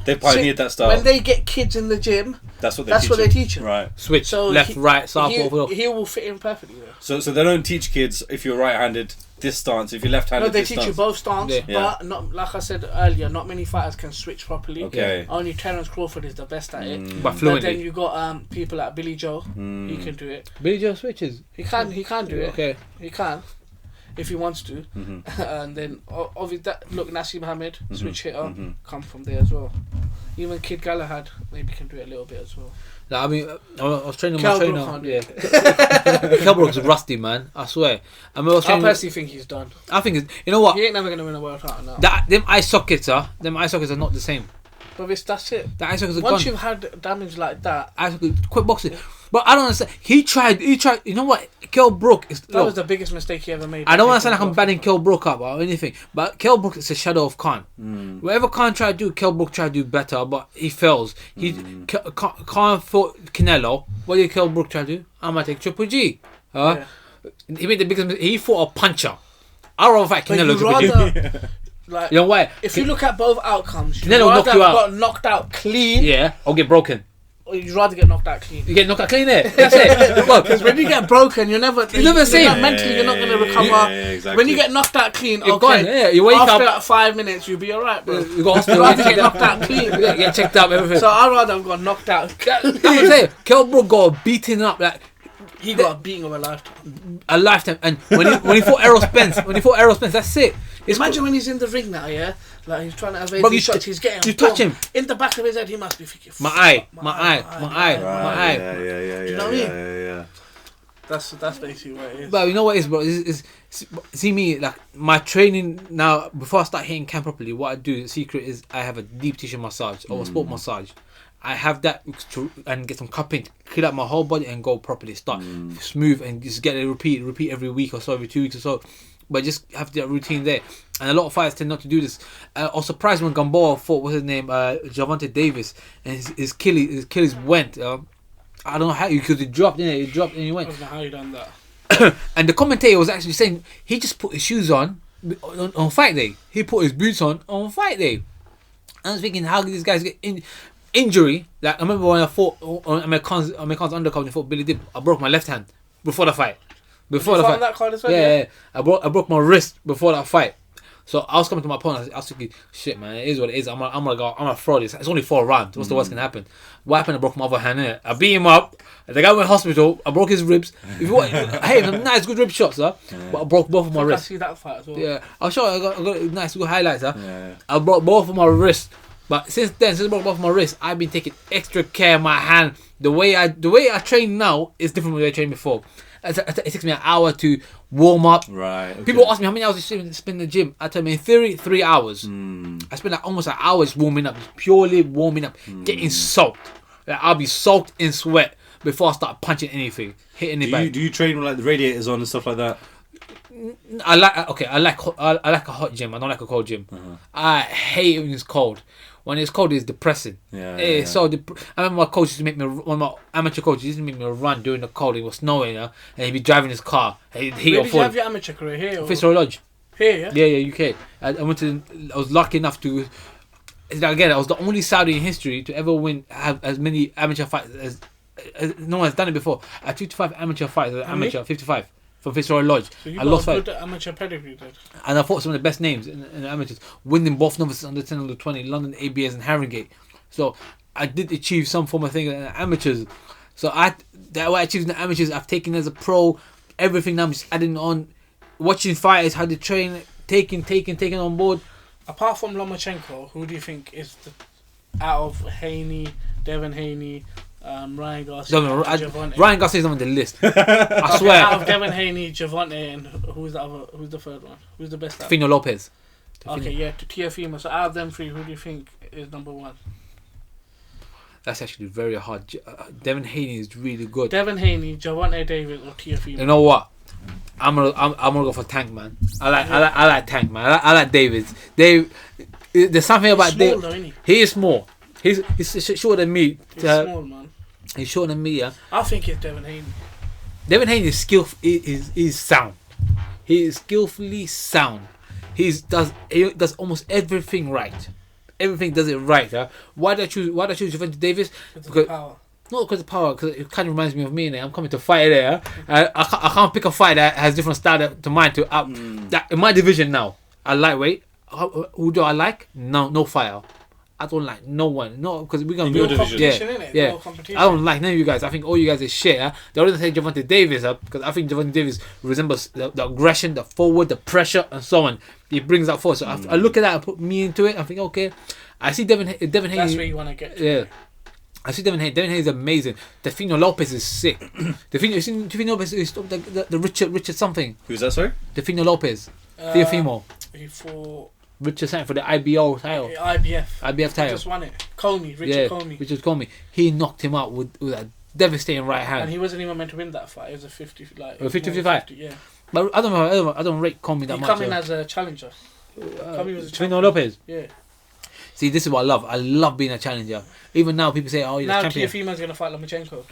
They pioneered that style. When they get kids in the gym, that's what they teach them. Right. Switch So left, right, south, he will fit in perfectly there. So they don't teach kids if you're right-handed this stance, if you're left-handed No, they this teach stance. you both stance, Yeah. but not like I said earlier. Not many fighters can switch properly. Okay. Only Terence Crawford is the best at it. but But fluently. then you got people like Billy Joe. He can do it. Billy Joe switches. He can do it. Okay. He can, if he wants to. And then obviously Naseem Hamed, switch hitter, come from there as well. Even Kid Galahad maybe can do it a little bit as well. Like, I mean, I was training Kell my trainer. Brook can't do Yeah. Kell Brook's rusty, man. I swear. I mean, I personally think he's done. I think it's, you know what? He ain't never gonna win a world title now. Them eye sockets are not the same. But that's it. The eye sockets are Once gone. you've had damage like that, Eye sockets, quit boxing. But I don't understand. He tried. You know what? Kell Brook is. that was the biggest mistake he ever made. I don't want to sound like I'm banning Kell Brook up or anything, but Kell Brook is a shadow of Khan. Whatever Khan tried to do, Kell Brook tried to do better, but he fails. Khan fought Canelo. What did Kell Brook try to do? I'm gonna take Triple G. He made the biggest. He fought a puncher. I'd rather fight But Canelo. you'd Triple G. rather, like, You know why? if you look at both outcomes, you'd Canelo knocked rather you out. got knocked out clean, Yeah, or get broken. or you'd rather get knocked out clean. You get knocked out clean there. That's it. Look, Because when you get broken, you're never the same. mentally, you're not going to recover. Yeah, exactly. When you get knocked out clean, You're okay, gone, yeah, you wake after up- 5 minutes, you'll be alright, bro. you got You'd hospital. rather get knocked out clean. Get checked up. Everything. So I'd rather have got knocked out. That's what I'm saying. Kell Brook got beaten up like He got a beating of a lifetime. a lifetime, and when he fought Errol Spence, that's it. It's Imagine when he's in the ring now, yeah? Like he's trying to evade Bro, these you shots, he's getting you touch bombed. him. In the back of his head, he must be thinking, my eye. You know what I mean? Yeah. That's basically what it is. But you know what it is, bro? See me, like my training now. Before I start hitting camp properly, what I do, the secret is I have a deep tissue massage or a sport massage. I have that and get some cupping, clean out my whole body and go properly. Start smooth and just get a repeat every week or so, every 2 weeks or so. But just have that routine there. And a lot of fighters tend not to do this. I was surprised when Gamboa fought, what's his name, Gervonta Davis, and his Achilles went. I don't know how, because he dropped in it. He dropped and he I went. don't know how you done that. And the commentator was actually saying he just put his shoes on fight day. He put his boots on fight day. I was thinking, how did these guys get injury? Like I remember when I fought on American's undercard and fought Billy Dip, I broke my left hand before the fight. Before Did the you fight fight. on that card as well? Yeah. I broke my wrist before that fight. So I was coming to my opponent. I was thinking, shit, man, it is what it is. I'm gonna throw this. It's only 4 rounds. What's the worst can happen? What happened? I broke my other hand. Innit? I beat him up. The guy went to hospital. I broke his ribs. If you want, hey, some nice good rib shots, huh? But I broke both of my I wrists. see that fight as well. Yeah, I'll show you. I got nice good highlights, huh? Yeah. I broke both of my wrists. But since I broke both of my wrists, I've been taking extra care of my hand. The way I train now is different from the way I trained before. It takes me an hour to warm up. Right. Okay. People ask me how many hours you spend in the gym. I tell them in theory 3 hours. I spend like almost an hour just warming up, just purely warming up, getting soaked. Like, I'll be soaked in sweat before I start punching anything, hitting it back. Do you train with like the radiators on and stuff like that? I like a hot gym. I don't like a cold gym. I hate it when it's cold. When it's cold, it's depressing. It's so. I remember my coach used to make me. One of my amateur coaches used to make me run during the cold. It was snowing, and he'd be driving his car. Where did you have your amateur career here? Or? Fitzroy Lodge. Here, yeah. Yeah, UK. I went to. I was lucky enough to. Again, I was the only Saudi in history to ever have as many amateur fights as no one has done it before. I had 55 amateur fights as an amateur, 55 from Fitzroy Lodge. So you I lost got a fight. good amateur pedigree, then. And I fought some of the best names in the amateurs, winning both novices under 10, under 20, London ABS and Harrogate. So I did achieve some form of thing in the amateurs. So what I achieved in the amateurs, I've taken as a pro. Everything now I'm just adding on, watching fighters, how they train, taking on board. Apart from Lomachenko, who do you think is out of Haney, Devin Haney, Ryan Garcia, Javante? Ryan Garcia's not on the list. I swear. Out of Devin Haney, Javante, and who's the third one? Who's the best? Fino Lopez. Okay, yeah, to Tiafimo. So out of them 3, who do you think is number 1? That's actually very hard. Devin Haney is really good. Devin Haney, Javante Davis, or Tiafimo? You know what? I'm gonna go for Tank, man. I like Tank, man. I like Davis. There's something about Davis. David. He is small. He's shorter than me. He's small, man. He's shorter than me. Yeah. I think it's Devin Haney. Devin Haney is skillful. He's sound. He is skillfully sound. He does almost everything right. Everything does it right. Huh? Why did I choose Javante Davis? Because power. Not because of power, because it kind of reminds me of me. I'm coming to fight there. I can't pick a fight that has different style to mine. That in my division now, I lightweight. Who do I like? No fighter. I don't like no one. No, because we're gonna build division. Yeah. I don't like none of you guys. I think all you guys is shit. Huh? The only thing Javante Davis because I think Javante Davis resembles the aggression, the forward, the pressure, and so on. He brings that forward. So I look at that and put me into it. I think okay. I see Devin Haney. That's where you want to get to. Yeah. I see Devin Haney. Devin Haney is amazing. Defino Lopez is sick. Defino Lopez is the Richard something. Who's that, sorry? Defino Lopez. Teofimo. For Richard something for the IBO title. IBF title. He just won it. Richard Comey. Richard Comey. He knocked him out with a devastating right hand. And he wasn't even meant to win that fight. It was a 50 fight. Yeah. But I don't rate Comey that much. He came in as a challenger. Comey was a Defino Lopez. Yeah. See, this is what I love. I love being a challenger. Even now, people say, "Oh, you're a champion." Now, Teofimo's going to fight Lomachenko.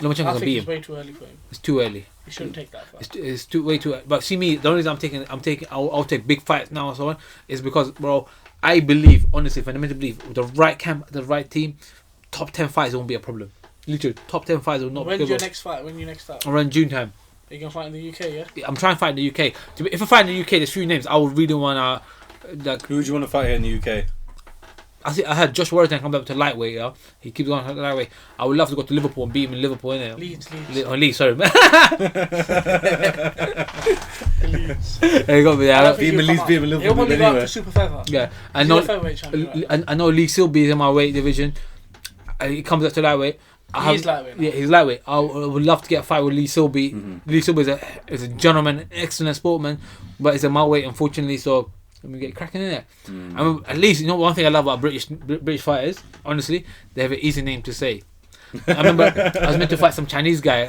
Lomachenko's I going to think beat it's him. way too early for him. It's too early. He shouldn't take that fight. It's way too early. But see me, the only reason I'll take big fights now and so on is because, bro, I believe, honestly, fundamentally believe, with the right camp, the right team, top 10 fights won't be a problem. Literally, top 10 fights will not be a problem. When's your next fight? When you next start? Around June time. Are you going to fight in the UK, yeah? I'm trying to fight in the UK. If I fight in the UK, there's few names I would really want to... Who would you want to fight here in the UK? I heard Josh Warrington come back to lightweight, yeah? He keeps going to lightweight. I would love to go to Liverpool and beat him in Liverpool, innit? Leeds, sorry. Leeds. There you go, yeah. Beat him in Liverpool. He'll probably go up to super feather. Yeah. I know Lee Silby is in my weight division. He comes up to lightweight. He's lightweight now. Yeah, he's lightweight. I would love to get a fight with Lee Silby. Lee Silby is a gentleman, excellent sportman, but he's a my weight, unfortunately, so... Let me get cracking in there. I mean, at least, you know, one thing I love about British fighters, honestly, they have an easy name to say. I remember I was meant to fight some Chinese guy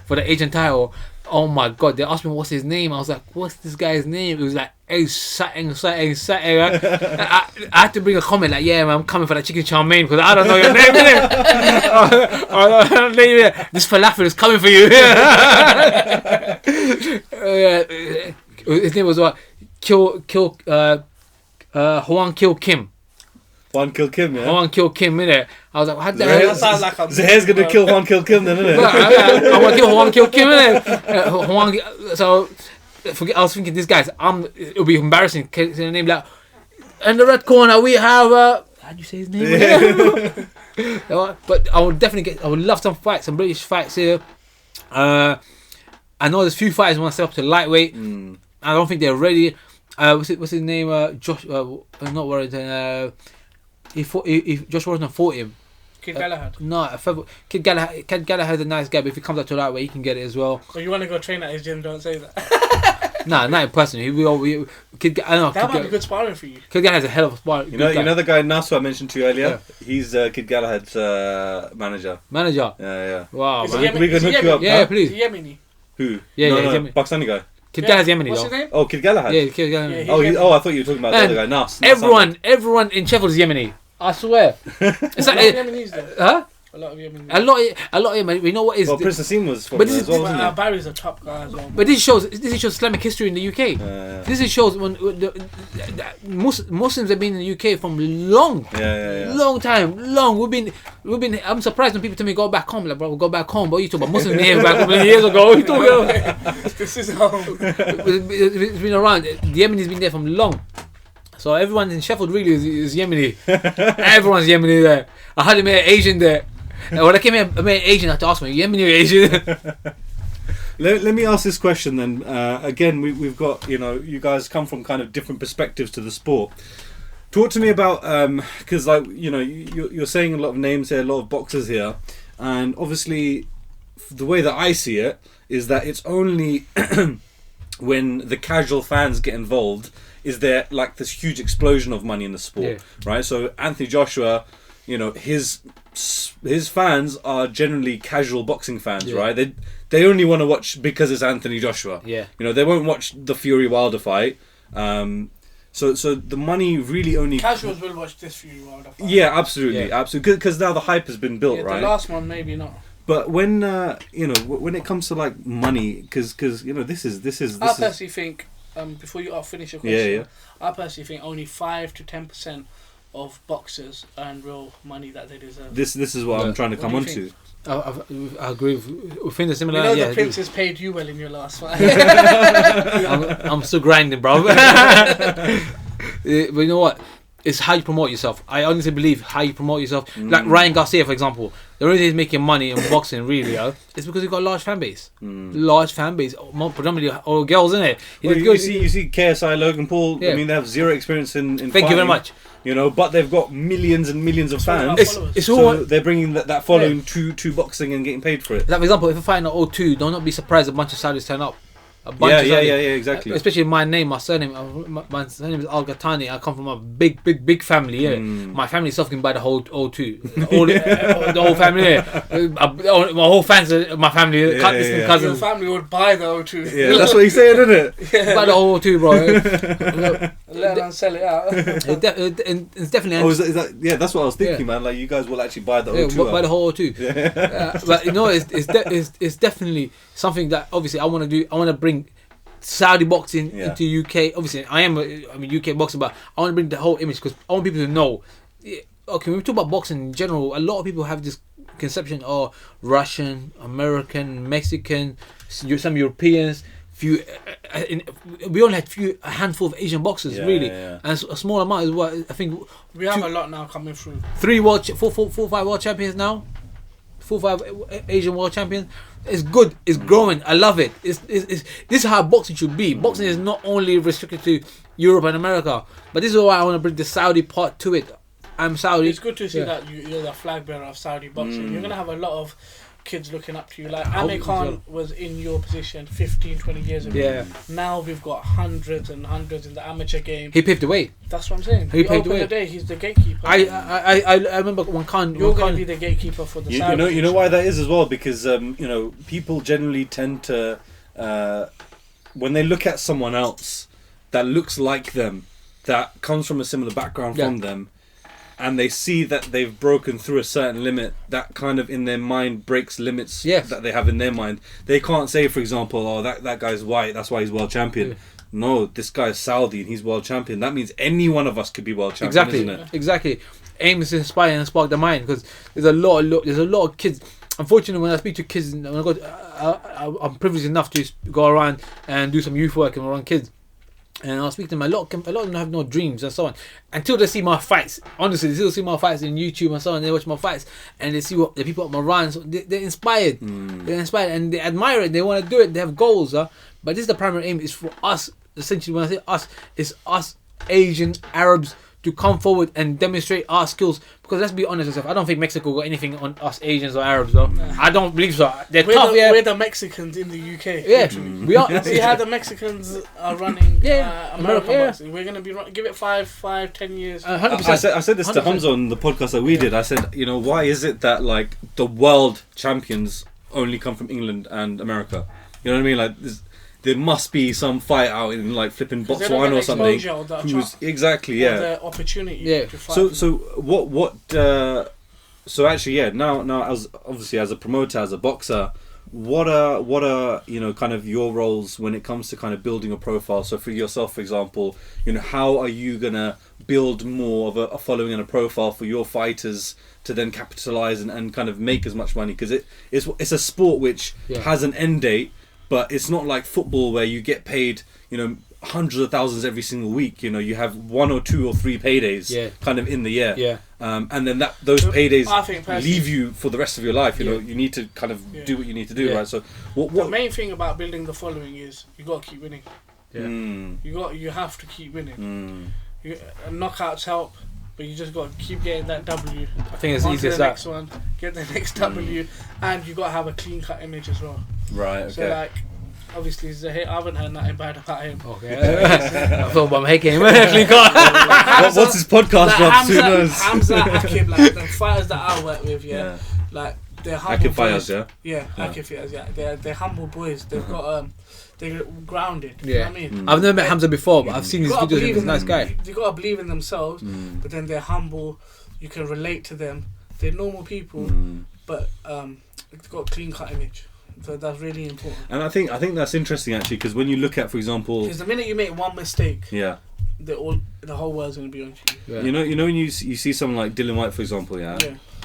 for the Asian title. Oh my god, they asked me what's his name. I was like, what's this guy's name? It was like, something. I had to bring a comment like, yeah, man, I'm coming for that chicken chow mein because I don't know your name. This falafel is coming for you. His name was what? Huang Kil Kim. Juan Kill Kim, yeah? Juan Kill Kim, innit? I was like, how the Zuhair- hell? That sounds like a Zuhair's going to kill Juan Kill Kim then, isn't it? I want to kill Juan Kill Kim, innit? So, I was thinking, these guys, it'll be embarrassing. Say the name like, in the red corner we have, how do you say his name? But I would definitely I would love some fights, some British fights here. I know there's few fighters want to step up to lightweight. I don't think they're ready. What's his name? Josh. Not Warrington. Josh Warrington fought him. Kid Galahad. No, Kid Galahad's a nice guy, but if he comes up to lightweight, he can get it as well. So you want to go train at his gym? Don't say that. Nah, not in person. I don't know. That might be good sparring for you. Kid Galahad's a hell of a sparring. You know the guy Nasu I mentioned to you earlier? Yeah. He's Kid Galahad's manager. Manager. Yeah. Wow. Is Man. he Yemeni? We can Is he hook you Yemeni? up. Yeah, huh? please. Is he Yemeni? Who? Yeah, no, he's no, Yemeni. Pakistani guy. Kid Galahad's Yemeni What's though. his name? Oh, Kid Galahad. Yeah, Kid Galahad. Yeah, I thought you were talking about the other guy. Nas. Everyone in Sheffield is Yemeni. I swear. It's A lot of like, Yemenis though. huh? A lot of Yemenis. A lot of Yemen. We know what is. Well, Prince Nassim was from But there this as is- well, wasn't he? Barry's a top guy as well. But this shows Islamic history in the UK. Yeah. This shows when Muslims have been in the UK from long. Yeah. Long time, long. We've been. I'm surprised when people tell me go back home. Like, bro, go back home. But you talk about Muslims here back years ago. What you talking about? This is home. It's been around. The Yemenis been there from long. So everyone in Sheffield really is Yemeni. Everyone's Yemeni there. I hardly met an Asian there. And when I came here, I met an Asian. I had to ask me, Yemeni or Asian? Let me ask this question then. Again, we've got, you guys come from kind of different perspectives to the sport. Talk to me about, because you're saying a lot of names here, a lot of boxers here, and obviously the way that I see it is that it's only when the casual fans get involved is there like this huge explosion of money in the sport, right? So Anthony Joshua, his fans are generally casual boxing fans, right? They only want to watch because it's Anthony Joshua. Yeah. They won't watch the Fury Wilder fight. So the money really only Casuals will watch this Fury Wilder fight. Yeah, absolutely. Because now the hype has been built, Yeah, right? the last one maybe not. But when when it comes to like money, because this is. I personally think before you finish your question, Yeah. I personally think only 5 to 10% of boxers earn real money that they deserve. This is what I'm trying to come do on you to. I agree with things similar. You know Yeah, the I do. Princess paid you well in your last fight. I'm still grinding, bro. But you know what? It's how you promote yourself. I honestly believe how you promote yourself. Like Ryan Garcia, for example. The reason he's making money in boxing, really, is because he's got a large fan base. Large fan base, more predominantly all girls, isn't it? Well, you see KSI, Logan Paul. Yeah. I mean, they have zero experience in Thank fighting, you very much. But they've got millions and millions of fans. It's all. So they're bringing that following to boxing and getting paid for it. Like, for example, if I fight in 02, do not be surprised a bunch of Saudis turn up. A bunch Yeah, of Saudis. exactly. Especially my name, my surname. My surname is Al Qahtani. I come from a big family. Yeah, my family itself can buy the whole O2, the whole family. Yeah. My whole fans, my family, distant Your cousins, family would buy the O2. Yeah, that's what he's saying, isn't it? buy the whole O2, bro. Let alone sell it out. It's definitely. Oh, is that? Yeah, that's what I was thinking, man. Like, you guys will actually buy the O2. buy the whole O2. But it's definitely something that obviously I want to do. I want to bring Saudi boxing into UK. Obviously, I'm UK boxing, but I want to bring the whole image because I want people to know. Okay, when we talk about boxing in general, a lot of people have this conception of Russian, American, Mexican, some Europeans. We only had a handful of Asian boxers, really, and a small amount is what I think. We have a lot now coming through. 4, 5 world champions now. 4, 5 Asian world champions. It's good. It's growing. I love it. This is how boxing should be. Boxing is not only restricted to Europe and America, but this is why I want to bring the Saudi part to it. I'm Saudi. It's good to see that you're the flag bearer of Saudi boxing. You're gonna have a lot of kids looking up to you. Like Amir Khan was in your position 15, 20 years ago. Yeah. Now we've got hundreds and hundreds in the amateur game. He paved the way. That's what I'm saying. He paved the way. The day. He's the gatekeeper. I remember when Khan. You're going to be the gatekeeper for the Saudi. You know why that is as well, because people generally tend to when they look at someone else that looks like them, that comes from a similar background from them, and they see that they've broken through a certain limit, that kind of in their mind breaks limits that they have in their mind. They can't say, for example, oh, that guy's white, that's why he's world champion. no, this guy is Saudi and he's world champion. That means any one of us could be world champion, isn't it? Exactly. Aim is to inspire and spark the mind, because there's a lot of kids. Unfortunately, when I speak to kids, when I'm privileged enough to go around and do some youth work and around kids. And I'll speak to them. A lot of them have no dreams and so on until they see my fights. Honestly, they still see my fights in YouTube and so on. They watch my fights and they see what the people at my runs. They're inspired. They're inspired and they admire it. They want to do it. They have goals. But this is the primary aim. Is for us. Essentially, when I say us, it's us Asian Arabs to come forward and demonstrate our skills. Because let's be honest, I don't think Mexico got anything on us Asians or Arabs, though. I don't believe so. They're tough, we're the Mexicans in the UK. Yeah, we are. See how the Mexicans are running American yeah. boxing. We're gonna be give it 5-10 years. 100%. I said this to 100%. Hamzah on the podcast that we did. I said, why is it that like the world champions only come from England and America? You know what I mean? Like there must be some fight out in like flipping Botswana or something. Exactly, yeah. The opportunity. Yeah. To fight. So actually, yeah. Now, as obviously as a promoter, as a boxer, what are kind of your roles when it comes to kind of building a profile? So for yourself, for example, how are you gonna build more of a following and a profile for your fighters to then capitalize and kind of make as much money? Because it's a sport which has an end date. But it's not like football where you get paid, hundreds of thousands every single week. You have 1 or 2 or 3 paydays kind of in the year. Yeah. And then those paydays personally leave you for the rest of your life. You need to kind of do what you need to do, right? So the main thing about building the following is you got to keep winning. Yeah. You have to keep winning. Knockouts help. But you just got to keep getting that W. I think it's easy as the that. Next one, get the next W, and you got to have a clean cut image as well. Right. Okay. So like, obviously, Zuhayr, I haven't heard nothing bad about him. Okay. I thought about making him clean cut. What's his podcast? Who knows? Hamzah, Akib, like the fighters that I work with, like they're humble Akib boys. Fayaz, Akib Fayaz, they're humble boys. They've got they're grounded. Yeah. You know what I mean? I've never met Hamzah before, but I've seen his videos. He's a nice guy. You got to believe in themselves, but then they're humble. You can relate to them. They're normal people, but they've got a clean cut image. So that's really important. And I think that's interesting actually, because when you look at, for example, because the minute you make one mistake, the whole world's gonna be on you. Yeah. You know when you see someone like Dillian Whyte, for example,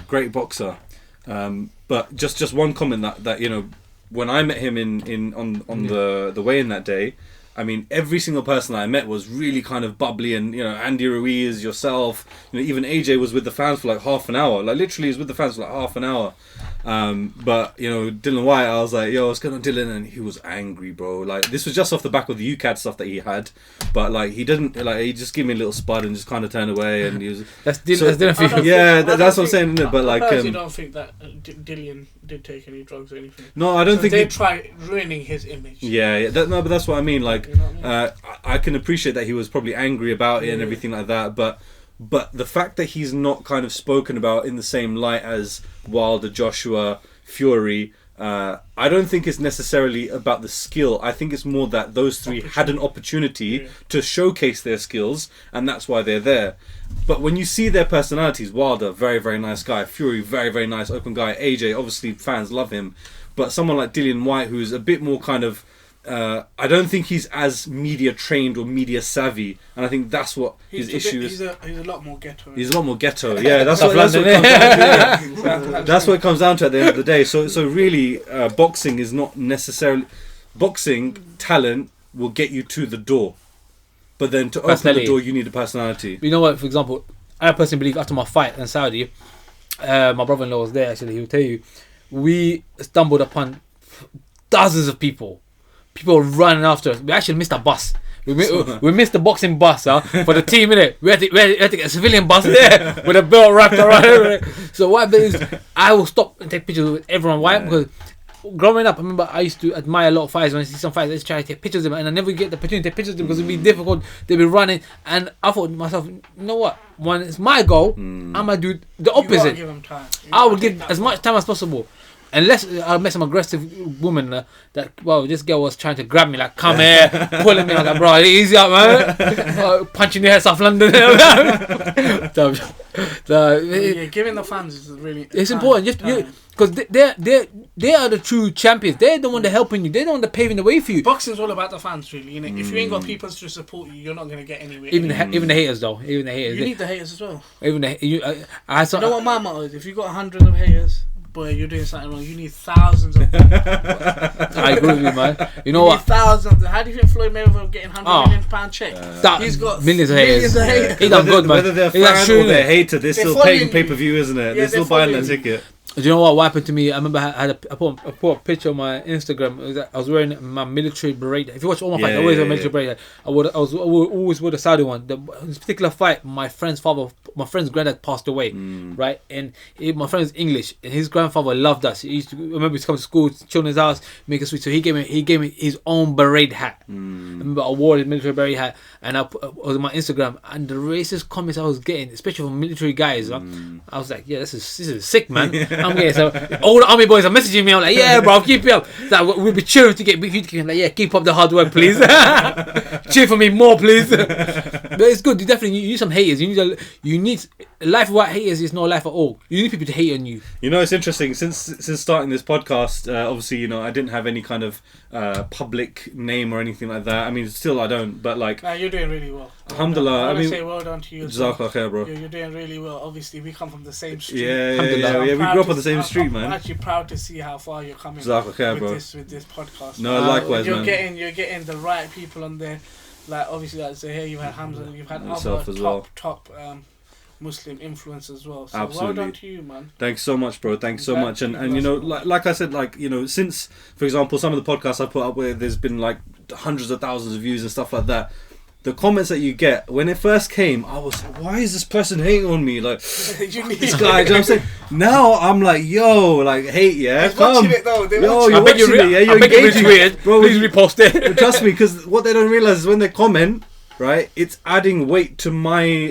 great boxer, but just one comment that when I met him on the weigh-in that day, I mean, every single person I met was really kind of bubbly, and Andy Ruiz, yourself, even AJ was with the fans for like half an hour. Like literally, he was with the fans for like half an hour. But Dillian Whyte, I was like, yo, what's going on, Dillian? And he was angry, bro. Like this was just off the back of the UCAD stuff that he had, but like he didn't he just gave me a little spud and just kind of turned away, and he was that's Dillian. Yeah, that's what I'm saying, isn't it? But like, I don't think that Dillian did take any drugs or anything. No, I don't think they tried ruining his image. Yeah, but that's what I mean. Like, you know what I mean? I can appreciate that he was probably angry about it and everything like that, but the fact that he's not kind of spoken about in the same light as Wilder, Joshua, Fury, I don't think it's necessarily about the skill. I think it's more that those three had an opportunity to showcase their skills, and that's why they're there. But when you see their personalities, Wilder, very, very nice guy. Fury, very, very nice, open guy. AJ, obviously fans love him. But someone like Dillian Whyte, who's a bit more kind of, I don't think he's as media trained or media savvy, and I think that's what his issue is. He's a lot more ghetto. He's a lot more ghetto. Yeah, that's what it comes down to. That's what it comes down to at the end of the day. So really, boxing is not necessarily boxing talent will get you to the door, but then to open the door, you need a personality. You know what? For example, I personally believe after my fight in Saudi, my brother-in-law was there. Actually, he will tell you, we stumbled upon dozens of people running after us. We actually missed a bus. We missed the boxing bus for the team, innit? We had to get a civilian bus there with a belt wrapped around it. So what happens is I will stop and take pictures with everyone. Why? Because growing up, I remember I used to admire a lot of fighters. When I see some fighters, I just try to take pictures of them, and I never get the opportunity to take pictures of them because it'd be difficult. They'd be running, and I thought to myself, you know what? When it's my goal, I'm gonna do the opposite. You gotta give them time. I would give as much time as possible. Unless I met some aggressive woman this girl was trying to grab me, like, come here, pulling me. I was like, bro, easy up, man. Punching your head South London. Giving the fans is really... It's important. Because they are the true champions. They're the one that helping you. They're the one that paving the way for you. Boxing's all about the fans, really. Innit? If you ain't got people to support you, you're not gonna get anywhere. Even the haters, though. Even the haters. You need the haters as well. Even the you know what my motto is? If you got 100 of haters, boy, you're doing something wrong. You need thousands of them. I agree with you, man. You know what? Thousands of them. How do you think Floyd Mayweather getting £100 million check? He's got millions of haters. He done good, man. Whether they're fan or they're hater, they're still paying pay-per-view, isn't it? They're still buying that ticket. Do you know what happened to me? I remember I put a picture on my Instagram. I was wearing my military beret. If you watch all my fights, I always wear a military beret. I always wear the Saudi one. This particular fight, my friend's granddad passed away, right? And my friend is English, and his grandfather loved us. He used to remember to come to school, chill in his house, make a sweet. So he gave me his own beret hat. I remember I wore his military beret hat, and I was on my Instagram, and the racist comments I was getting, especially from military guys, I was like, yeah, this is sick, man. I'm getting so all the army boys are messaging me. I'm like, yeah, bro, keep it up. Like, we'll be cheering to get you. I'm like, yeah, keep up the hard work, please. Cheer for me more, please. But it's good. You definitely need some haters. You need life without haters is no life at all. You need people to hate on you. You know, it's interesting. Since starting this podcast, obviously, you know, I didn't have any kind of public name or anything like that. I mean, still I don't. But like, nah, you're doing really well. Alhamdulillah. I mean, say well done to you. Jazakallah khair, bro. You're doing really well. Obviously, we come from the same street. Yeah. We grew up on the same street, man. I'm actually proud to see how far you're coming Jazakallah khair, bro. with this podcast. No, likewise, you're man. You're getting the right people on there. Like obviously, like Zuhayr, you've had Hamzah, you've had other top Muslim influence as well. So absolutely. Well done to you, man. Thanks so much, bro. Thanks so much. And you know, like I said, like, you know, since, for example, some of the podcasts I put up where there's been like hundreds of thousands of views and stuff like that, the comments that you get, when it first came, I was like, why is this person hating on me? Like, this guy, you know what I'm saying? Now I'm like, yo, like, hate, yeah? They're watching it though. You're watching it, yeah? You're engaging. Weird. Bro, please repost it. Trust me, because what they don't realise is when they comment, right, it's adding weight to my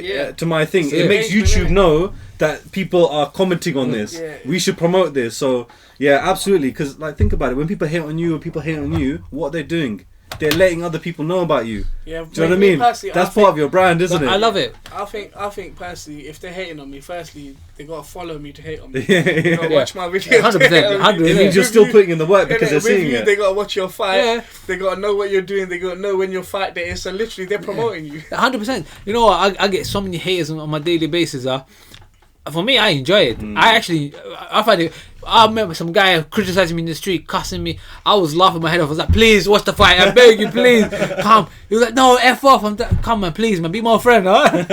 thing. It makes YouTube know that people are commenting on this. Yeah. We should promote this. So, yeah, absolutely. Because, like, think about it. When people hate on you or people hate on you, what are they doing? They're letting other people know about you. Yeah, do you know what I mean? That's part of your brand, isn't it? I love it. I think personally, if they're hating on me, firstly, they gotta follow me to hate on me. They gotta watch my videos. 100%. It means you're still putting in the work because they're seeing it. They gotta watch your fight. Yeah. They gotta know what you're doing. They gotta know when your fight day is. So literally, they're promoting you. 100%. You know what? I get so many haters on my daily basis. For me, I enjoy it. I find it. I remember some guy criticizing me in the street, cussing me. I was laughing my head off. I was like, please watch the fight. I beg you, please. Come. He was like, no, F off. Come, man, please, man. Be my friend, huh?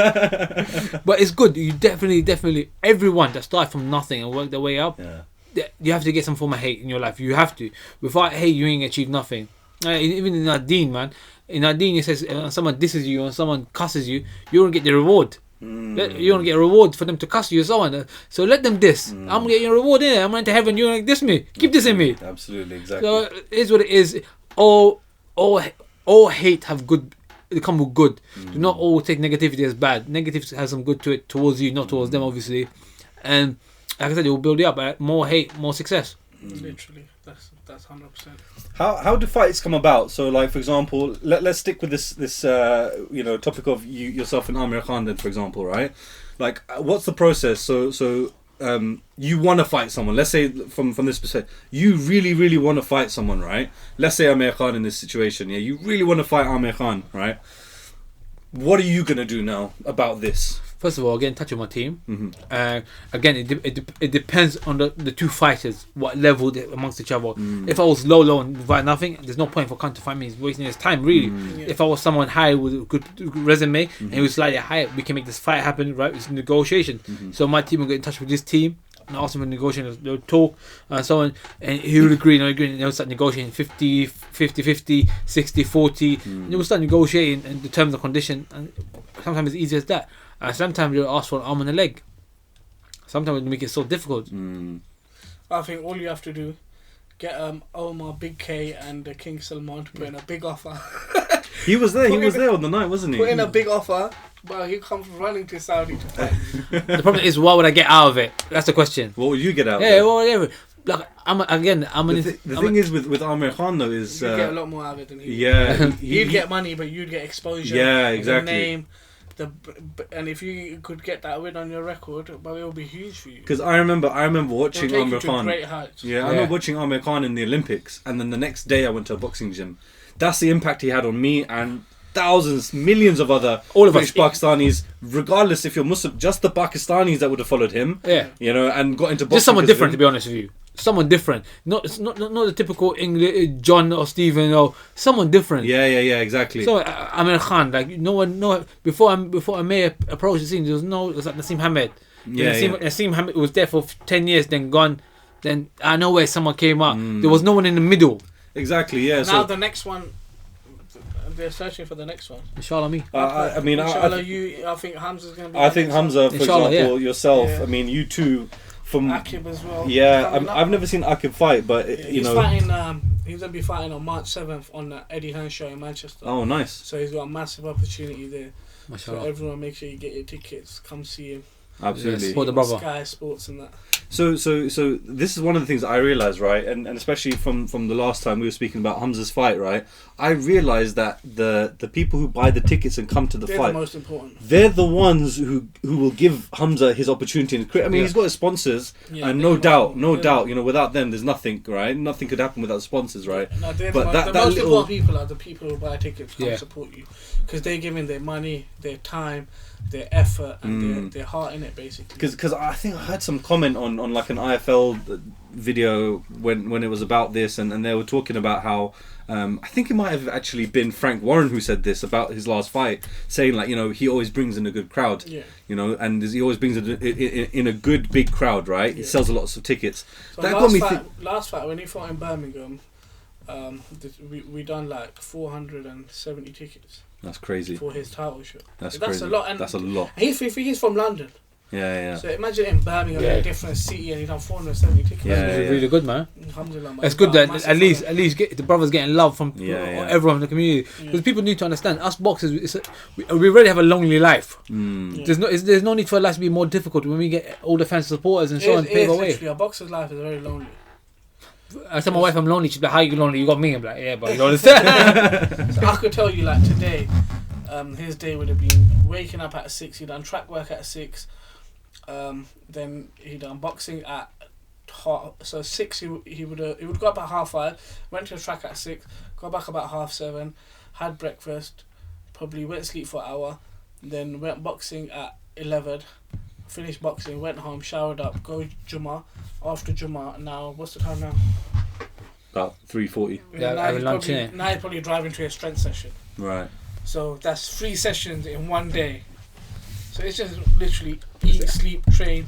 But it's good. You definitely, everyone that started from nothing and worked their way up, you have to get some form of hate in your life. You have to. Without hate, you ain't achieved nothing. Even in our deen, man. In our deen, it says someone disses you or someone cusses you, you don't get the reward. You don't get a reward for them to cuss you or so on. So let them diss. I'm gonna get your reward in it. I'm going to heaven. You're gonna diss me. Keep dissing me. Absolutely, exactly. So it is what it is. All hate have good. They come with good. Do not all take negativity as bad. Negativity has some good to it towards you, not towards them, obviously. And like I said, it will build you up. More hate, more success. Literally, that's 100%. How do fights come about? So, like, for example, let's stick with this topic of yourself and Amir Khan then, for example, right? Like, what's the process? So you want to fight someone. Let's say from this perspective, you really, really want to fight someone, right? Let's say Amir Khan in this situation. Yeah, you really want to fight Amir Khan, right? What are you gonna do now about this? First of all, get in touch with my team. Again, it depends on the two fighters, what level they amongst each other. If I was low and fight nothing, there's no point for Khan to fight me. He's wasting his time, really. If I was someone high with a good resume and he was slightly higher, we can make this fight happen, right? It's negotiation. So my team will get in touch with this team and ask them to negotiate. They'll talk and so on, and he will agree, and they'll start negotiating 50, 50, 60, 40. And they will start negotiating and the terms and conditions. And sometimes it's easy as that. Sometimes you'll ask for an arm and a leg. Sometimes it make it so difficult. I think all you have to do, get Omar, Big K and King Salman to put in a big offer. He was there. He was there on the night, wasn't he? Put in a big offer. Well, he comes running to Saudi to fight. The problem is, what would I get out of it? That's the question. What would you get out of it? Yeah, well, yeah. Like, the thing is with Amir Khan though is you get a lot more out of it than he. Yeah, you'd get money, but you'd get exposure. Yeah, exactly. The name. And if you could get that win on your record, but it will be huge for you. Because I remember watching It'll take Amir you to Khan. great heights. Yeah, I remember watching Amir Khan in the Olympics, and then the next day I went to a boxing gym. That's the impact he had on me and thousands, millions of other All of British us. Pakistanis, regardless if you're Muslim, just the Pakistanis that would have followed him. Yeah. You know, and got into boxing. Just someone because of different, to him. be honest with you. Someone different. Not the typical English John or Stephen or someone different. Yeah, exactly. So Amir Khan, like no before Amir approached the scene, there was like Naseem Hamed. Naseem Hamed was there for 10 years, then gone. Then I know where someone came up. There was no one in the middle. Exactly. Yeah. Now the next one, they're searching for the next one. Inshallah, me. I think Hamza's going to be. I think Hamzah, for Inshallah, example, yourself. Yeah. I mean, you two. From Akib as well. Yeah, I've never seen Akib fight, but He's fighting. He's gonna be fighting on March 7th on the Eddie Hearn show in Manchester. Oh, nice. So he's got a massive opportunity there. Mashallah. So everyone, make sure you get your tickets. Come see him. Absolutely. Support the brother. Sky Sports and that. So this is one of the things I realized, right, and especially from the last time we were speaking about Hamza's fight, right, I realized that the people who buy the tickets and come to the They're fight, the most important. they're the ones who will give Hamzah his opportunity in his career. I mean, he's got his sponsors, and no doubt, you know, without them, there's nothing, right? Nothing could happen without sponsors, right? No, But the most important people are the people who buy tickets to come support you, because they're giving their money, their time, their effort, and their heart in it, basically. Because I think I heard some comment on like an IFL video when it was about this, and they were talking about how I think it might have actually been Frank Warren who said this about his last fight, saying like, you know, he always brings in a good crowd, you know, and he always brings it in a good big crowd, right? He sells lots of tickets. So that got me last fight when he fought in Birmingham, we done like 470 tickets. That's crazy. For his title shot. That's crazy. a lot. And that's a lot. He's from London. Yeah. So imagine in Birmingham, a different city, and he's done 470 tickets. Yeah. Really good, man. Alhamdulillah, man. It's good that at least get the brothers getting love from everyone in the community, because people need to understand us boxers. We really have a lonely life. There's no need for life to be more difficult when we get all the fans supporters and so on pave away. A boxer's life is very lonely. I tell my wife I'm lonely. She's like, "How you lonely? You got me." I'm like, "Yeah, but you don't understand." So I could tell you, like today, his day would have been waking up at 6. He done track work at 6. Then he done boxing at 6. He would go up at 5:30. Went to the track at 6. Got back about 7:30. Had breakfast. Probably went to sleep for an hour. Then went boxing at 11. Finished boxing. Went home. Showered up. Go Jummah. After Jummah, now what's the time now? About 3:40. Yeah, having lunch, now he's probably driving to a strength session. Right. So that's 3 sessions in one day. So it's just literally eat, sleep, train.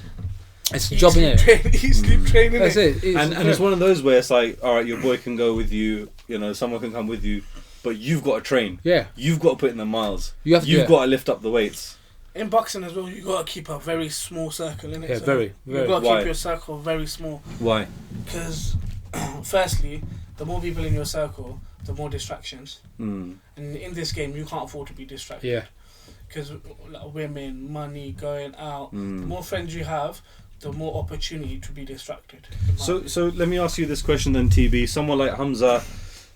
It's a job, innit? Eat, sleep, train, innit? That's it. And it's one of those where it's like, all right, your boy can go with you. You know, someone can come with you, but you've got to train. Yeah. You've got to put in the miles. You've got to lift up the weights. In boxing as well, you got to keep a very small circle, innit? Yeah, so very. You got to keep your circle very small. Why? Because, firstly, the more people in your circle, the more distractions. And in this game, you can't afford to be distracted. Yeah. Because like, women, money, going out, the more friends you have, the more opportunity to be distracted. So let me ask you this question then, TB. Someone like Hamzah,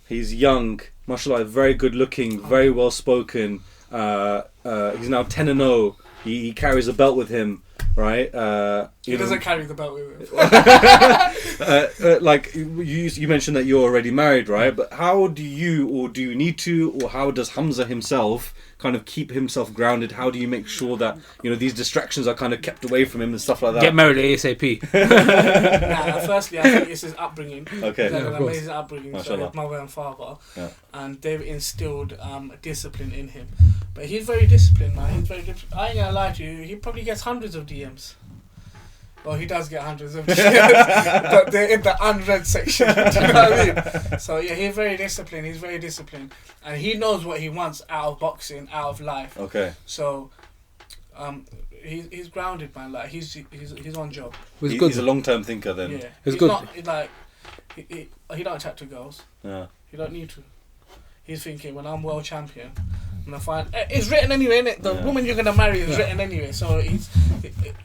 he's young, mashallah, very good looking, very well spoken. He's now 10-0. He carries a belt with him, right? He doesn't carry the belt with him. Like you mentioned that you're already married, right? But how do you need to, or how does Hamzah himself kind of keep himself grounded? How do you make sure that, you know, these distractions are kind of kept away from him and stuff like that? Get married ASAP. Firstly, I think it's his upbringing. Okay. He's had an amazing upbringing, so Mashallah. his mother and father, Yeah. and they've instilled discipline in him. But he's very disciplined, man. He's very disciplined. I ain't gonna lie to you. He probably gets hundreds of DMs. Well, he does get hundreds of DMs, but they're in the unread section. Do you know what I mean? So yeah, he's very disciplined. He's very disciplined, and he knows what he wants out of boxing, out of life. Okay. So, he's grounded, man. Like he's on job. He's a long-term thinker then. Yeah, He's good. Not, like he don't chat to girls. Yeah. He don't need to. He's thinking, when I'm world champion, I'm gonna find. It's written anyway, innit? The woman you're gonna marry is written anyway. So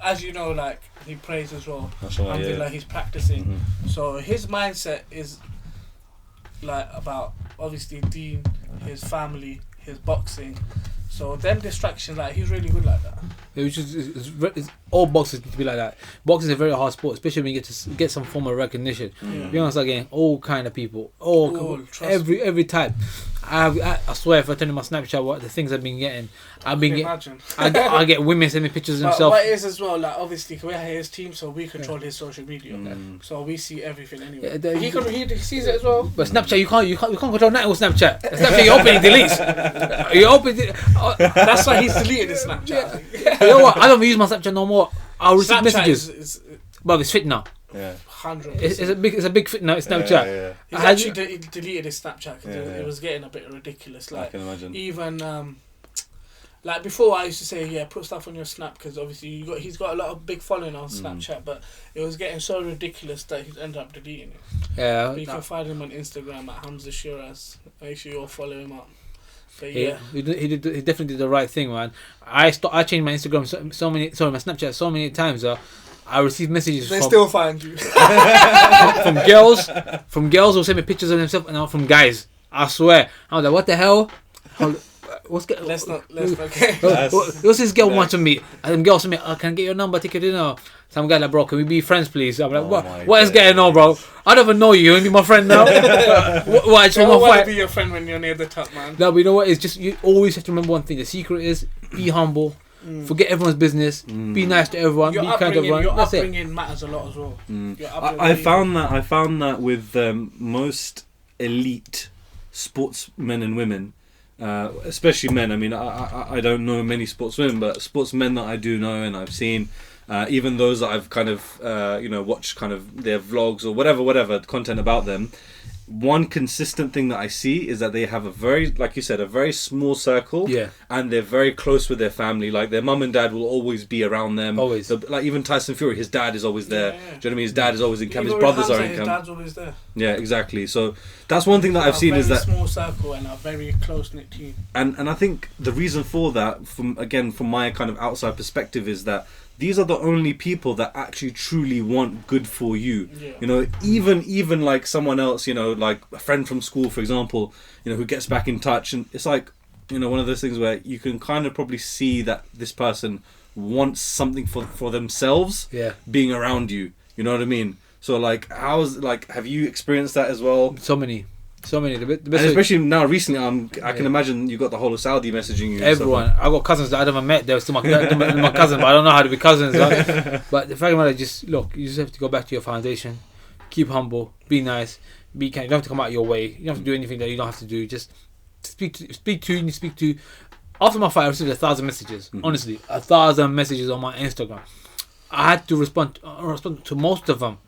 as you know, like he prays as well. Alhamdulillah, he's practicing. So his mindset is like about obviously Deen, his family, his boxing, So them distractions, like he's really good like that. It's all boxers need to be like that. Boxing is a very hard sport, especially when you get some form of recognition. You're gonna start getting all kind of people, every type. I swear, if I tell you my Snapchat, what the things I've been getting, I get women sending me pictures of themselves. But what is as well, like obviously we're his team, so we control his social media, so we see everything anyway. He sees it as well. But Snapchat, you can't control nothing with Snapchat. Snapchat, you open, it deletes. You open it. That's why he's deleted his Snapchat. You know what? I don't use my Snapchat no more. I'll receive Snapchat messages. But it's fit now. Yeah. 100%. It's a big fit now. It's Snapchat. Yeah. He's actually deleted his Snapchat because it was getting a bit ridiculous. Like, I can imagine. Even like before, I used to say, put stuff on your Snap because obviously he's got a lot of big following on Snapchat, but it was getting so ridiculous that he's ended up deleting it. Yeah. But you can find him on Instagram at Hamzah Sheeraz. Make sure you all follow him up. But he definitely did the right thing, man. I changed my Instagram my Snapchat so many times. I received messages they still find you from girls who send me pictures of themselves, and from guys. I swear, I was like, what the hell? What's this girl wants from me? And them girls from me, can I get your number? Take it in. Some guy like, bro, can we be friends, please? I'm like, what is going on, bro? I don't even know you. You want to be my friend now? I just want to be your friend when you're near the top, man. No, but you know what? It's just you always have to remember one thing. The secret is be humble. Forget everyone's business. Be nice to everyone. Be kind to everyone. Your upbringing matters a lot as well. I found that with most elite sportsmen and women, especially men. I mean, I don't know many sportswomen, but sportsmen that I do know and I've seen, even those that I've kind of watched kind of their vlogs or whatever content about them. One consistent thing that I see is that they have a very, like you said, a very small circle, and they're very close with their family. Like their mum and dad will always be around them. Always. Like even Tyson Fury, his dad is always there. Yeah. Do you know what I mean? His dad is always in camp. Even His brothers Hamzah, are in his camp. dad's always there. Yeah, exactly. So that's one thing that I've seen is that small circle and a very close knit team. And I think the reason for that, from my kind of outside perspective, is that these are the only people that actually truly want good for you. Yeah. You know, even like someone else, you know, like a friend from school, for example, you know, who gets back in touch, and it's like, you know, one of those things where you can kind of probably see that this person wants something for themselves, being around you. You know what I mean? So like, have you experienced that as well? So many. The best and especially now recently, I can imagine you got the whole of Saudi messaging you. Everyone. I got cousins that I never met. They're still my cousin, but I don't know how to be cousins. Right? But the fact of the matter, just look. You just have to go back to your foundation. Keep humble. Be nice. Be kind. You don't have to come out your way. You don't have to do anything that you don't have to do. Just speak to. After my fight, I received 1,000 messages. Honestly, 1,000 messages on my Instagram. I had to respond to most of them.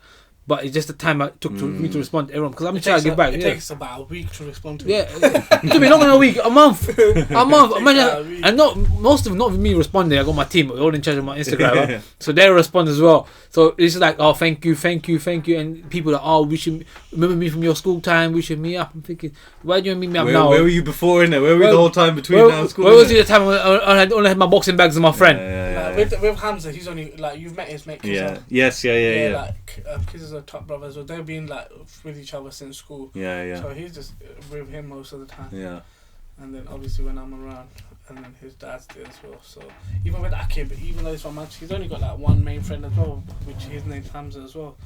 But it's just the time it took for me to respond to everyone because I'm trying to give back. It takes about a week to respond to. Yeah, it took me longer than a week, a month. Imagine, and not most of not me responding. I got my team, all in charge of my Instagram, right? So they respond as well. So it's like, oh, thank you, and people that we should remember me from your school time. We should meet up. I'm thinking, why do you meet me up now? Where were you before? Innit? Where were you the whole time between now and school? Where was you the time I only had my boxing bags and my friend? With Hamzah, he's only like you've met his mate. Yeah. Like kids are top brothers, so they've been like with each other since school. So he's just with him most of the time. And then obviously when I'm around, and then his dad's there as well. So even with that kid, even though he's from Manchester, he's only got like one main friend as well, which his name's Hamzah as well.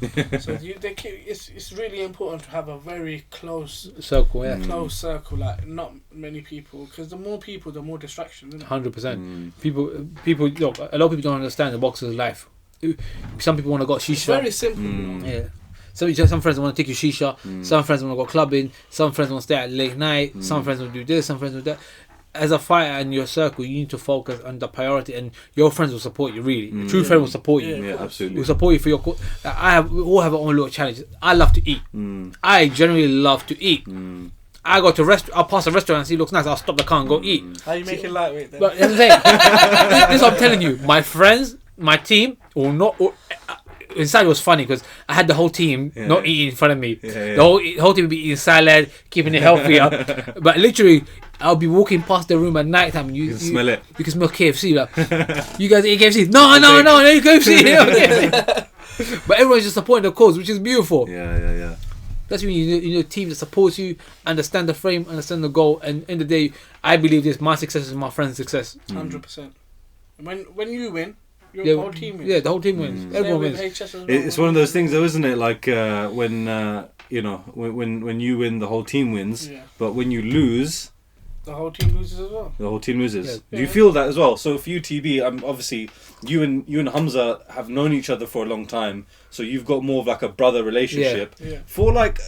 So it's really important to have a very close circle. Close circle, like not many people, because the more people, the more distraction. 100%. People look. A lot of people don't understand the boxer's life. Some people want to go shisha. It's very simple. Yeah. Some friends want to take you shisha. Some friends want to go clubbing. Some friends want to stay at late night. Some friends want to do this. Some friends want to do that. As a fighter in your circle, you need to focus on the priority, and your friends will support you. Really, a true friend will support you. Yeah, absolutely. Will support you for your. We all have our own little challenges. I love to eat. I generally love to eat. I go to I'll pass a restaurant and see it looks nice. I'll stop the car and go eat. How you make it lightweight then? But I'm saying, this is what I'm telling you. My friends, my team will not. Inside it was funny because I had the whole team not eating in front of me. The whole team would be eating salad, keeping it healthier. But literally, I'll be walking past the room at night time. And you can smell it. You can smell KFC. Like, you guys eat KFC? No, KFC. But everyone's just supporting the cause, which is beautiful. Yeah. That's when you need a team that supports you, understand the frame, understand the goal, and in the day, I believe this. My success is my friend's success. 100%. When you win, your whole team wins. Yeah, the whole team wins. Everyone wins. It's one of those things, though, isn't it? Like when when you win, the whole team wins. Yeah. But when you lose, the whole team loses as well. the whole team loses. Yeah. Do you feel that as well? So for you, TB, obviously you and Hamzah have known each other for a long time, so you've got more of like a brother relationship. Yeah. For like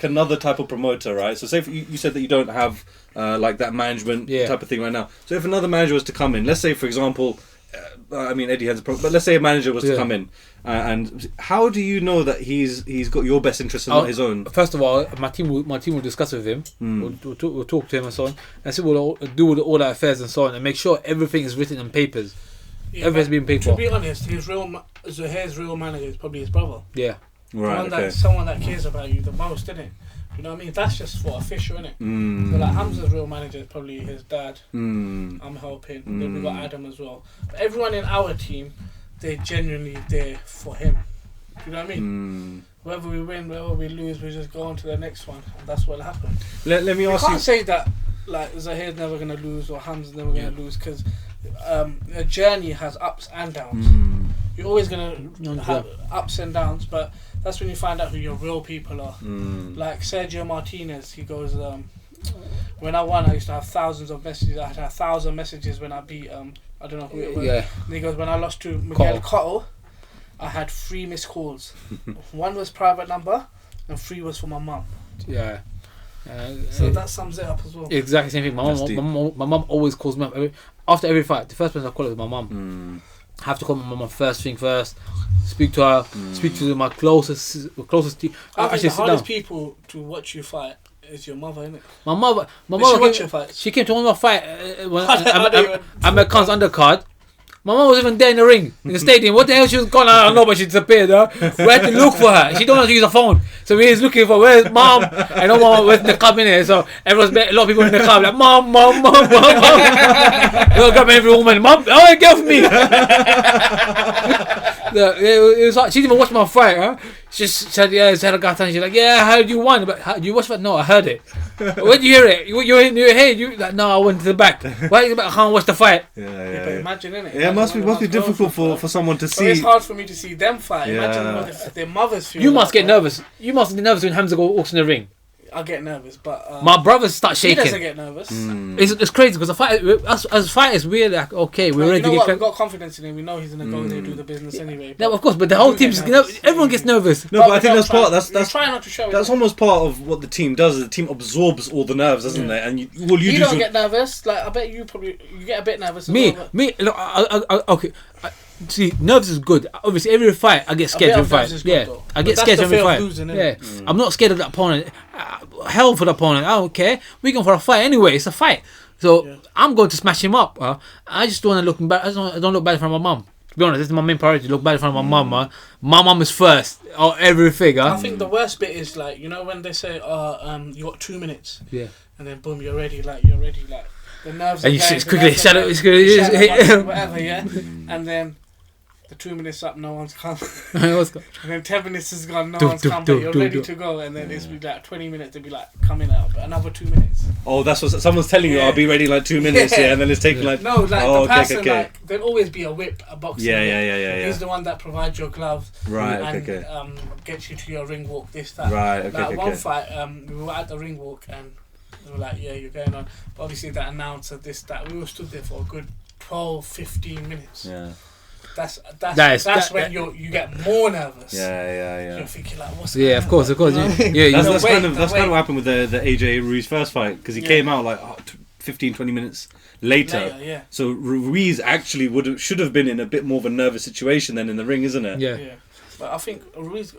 another type of promoter, right? So say if you said that you don't have like that management type of thing right now. So if another manager was to come in, let's say for example, Eddie has a problem, but let's say a manager was to come in, and how do you know that he's got your best interest and not his own? First of all, my team will discuss with him. We'll talk to him and so on, and see we'll do all the affairs and so on, and make sure everything is written on papers. Yeah, everything's being paid for. To be honest, his real manager is probably his brother. Yeah. Right. Someone that cares about you the most, isn't it? You know what I mean? That's just for official, innit? So like Hamzah's real manager is probably his dad. I'm helping. Then we got Adam as well. But everyone in our team, they're genuinely there for him. You know what I mean? Whether we win, whether we lose, we just go on to the next one, and that's what happened. Let me ask you. You can't say that like Zuhayr's never gonna lose or Hamzah's never gonna lose, because a journey has ups and downs. You're always gonna have ups and downs, but that's when you find out who your real people are. Like Sergio Martinez, he goes, when I won, I used to have thousands of messages. I had 1,000 messages when I beat, I don't know who it was. Yeah. And he goes, when I lost to Miguel Cotto, I had 3 missed calls. 1 was private number, and 3 was for my mum. Yeah. So that sums it up as well. Exactly same thing. My mum always calls me up after every fight. The first person I call is my mum. I have to call my mum first thing first. Speak to her. Speak to my closest team. I think the hardest people to watch you fight is your mother, isn't it? My mother. She came to one of my fight when I'm at Khan's undercard. My mum was even there in the ring, in the stadium. What the hell she was gone? I don't know, but she disappeared. We had to look for her. She don't know how to use a phone. So we was looking for, where's mom? I know mom was in the club in there. So a lot of people in the club like, mom. We all grab every woman. Mom, get off me. It was like, she didn't even watch my fight. Huh? She just said, Zuhayr Al Qahtani. She's like, I heard you won. But did you watch it? No, I heard it. Where did you hear it? You're in your head. You like, no, I went to the back. Why I can't watch the fight? But imagine, innit? Yeah, it must be difficult for someone to see. It's hard for me to see them fight. Imagine what their mothers feel. You must get nervous. You must get nervous when Hamzah walks in the ring. I get nervous, but my brothers start shaking. He doesn't get nervous. It's crazy because the fight, as fighters, we're like, okay, we're ready to get. We've got confidence in him. We know he's gonna go there and do the business anyway. No, of course, but the whole team, everyone gets nervous. No, but I think that's part. That's try not to show it. That's almost part of what the team does. Is the team absorbs all the nerves, doesn't it? And you don't get nervous. Like I bet you get a bit nervous. Me. Look, okay. See, nerves is good. Obviously, every fight I get scared every fight. I get scared every fight. I'm not scared of the opponent. Hell for the opponent. I don't care. We're going for a fight anyway. It's a fight. So I'm going to smash him up. I just don't want to look bad. I don't look bad in front of my mum. To be honest, this is my main priority. Look bad in front of my mum. My mum is first. Everything. I think the worst bit is like when they say, you got 2 minutes. Yeah. And then boom, you're ready. Like the nerves. And you it's quickly shadow. Whatever. Yeah. And then. The 2 minutes up, no one's come. And then 10 minutes is gone, no one's come, but you're ready to go. And then it's be like 20 minutes to be like coming out, but another 2 minutes. Oh, that's what someone's telling you. I'll be ready like 2 minutes, and then it's taking like. No, like the person, like there'll always be a whip, a boxing. Yeah. He's the one that provides your gloves, right? And gets you to your ring walk. This that. Right. Okay. Like one fight, we were at the ring walk and we were like, you're going on. But obviously that announcer, this that, we were stood there for a good 12-15 minutes. Yeah. That's when you get more nervous. Yeah. You're thinking like, what's going on? Of course. That's kind of what happened with the AJ Ruiz first fight, because he came out like 15-20 minutes later. So Ruiz actually should have been in a bit more of a nervous situation than in the ring, isn't it? Yeah. But I think Ruiz.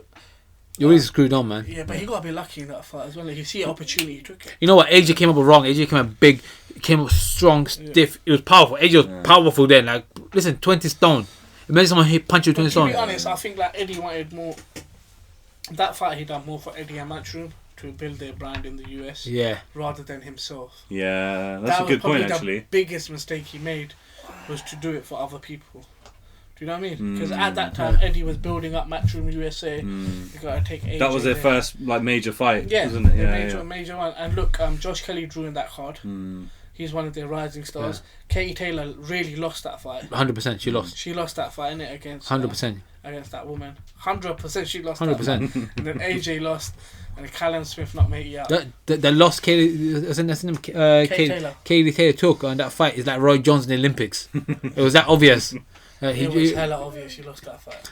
You're really screwed on, man. Yeah, but he got to be lucky in that fight as well. Like, you see an opportunity, he took it. You know what? AJ came up wrong. AJ came up big, came up strong, stiff. It was powerful. AJ was powerful then. Like, listen, 20 stone. Imagine someone punch you 20 stone. To be honest, I think like Eddie wanted more. That fight he done more for Eddie and Matchroom to build their brand in the US. Yeah. Rather than himself. Yeah, that's a good point actually. The biggest mistake he made was to do it for other people. Do you know what I mean? Because at that time, Eddie was building up Matchroom USA. You gotta take AJ. That was their there. first like major fight, Yeah, wasn't it? major one. And look, Josh Kelly drew in that card. He's one of their rising stars. Katie Taylor really lost that fight. 100%, she lost. She lost that fight, innit, against 100%. Against that woman. 100% she lost. 100%. That fight. And then AJ lost, and then Callum Smith not made it out. The loss Katie Taylor took on that fight is like Roy Jones in the Olympics. It was that obvious. It was hella obvious she lost that fight.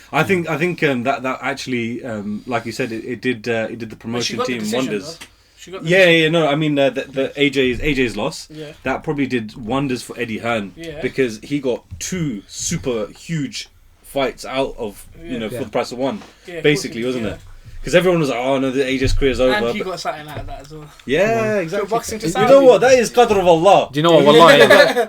I think that actually, like you said, it did the promotion team wonders. No, I mean the AJ's loss. Yeah. That probably did wonders for Eddie Hearn. Yeah. Because he got 2 super huge fights out of for the price of one. Yeah, basically, wasn't it? Because everyone was like, oh no, the AJ's career's over. And he got something like that as well. Yeah, exactly. Boxing to you Saudi. know what? That is qadr of Allah. Do you know what? Wallahi,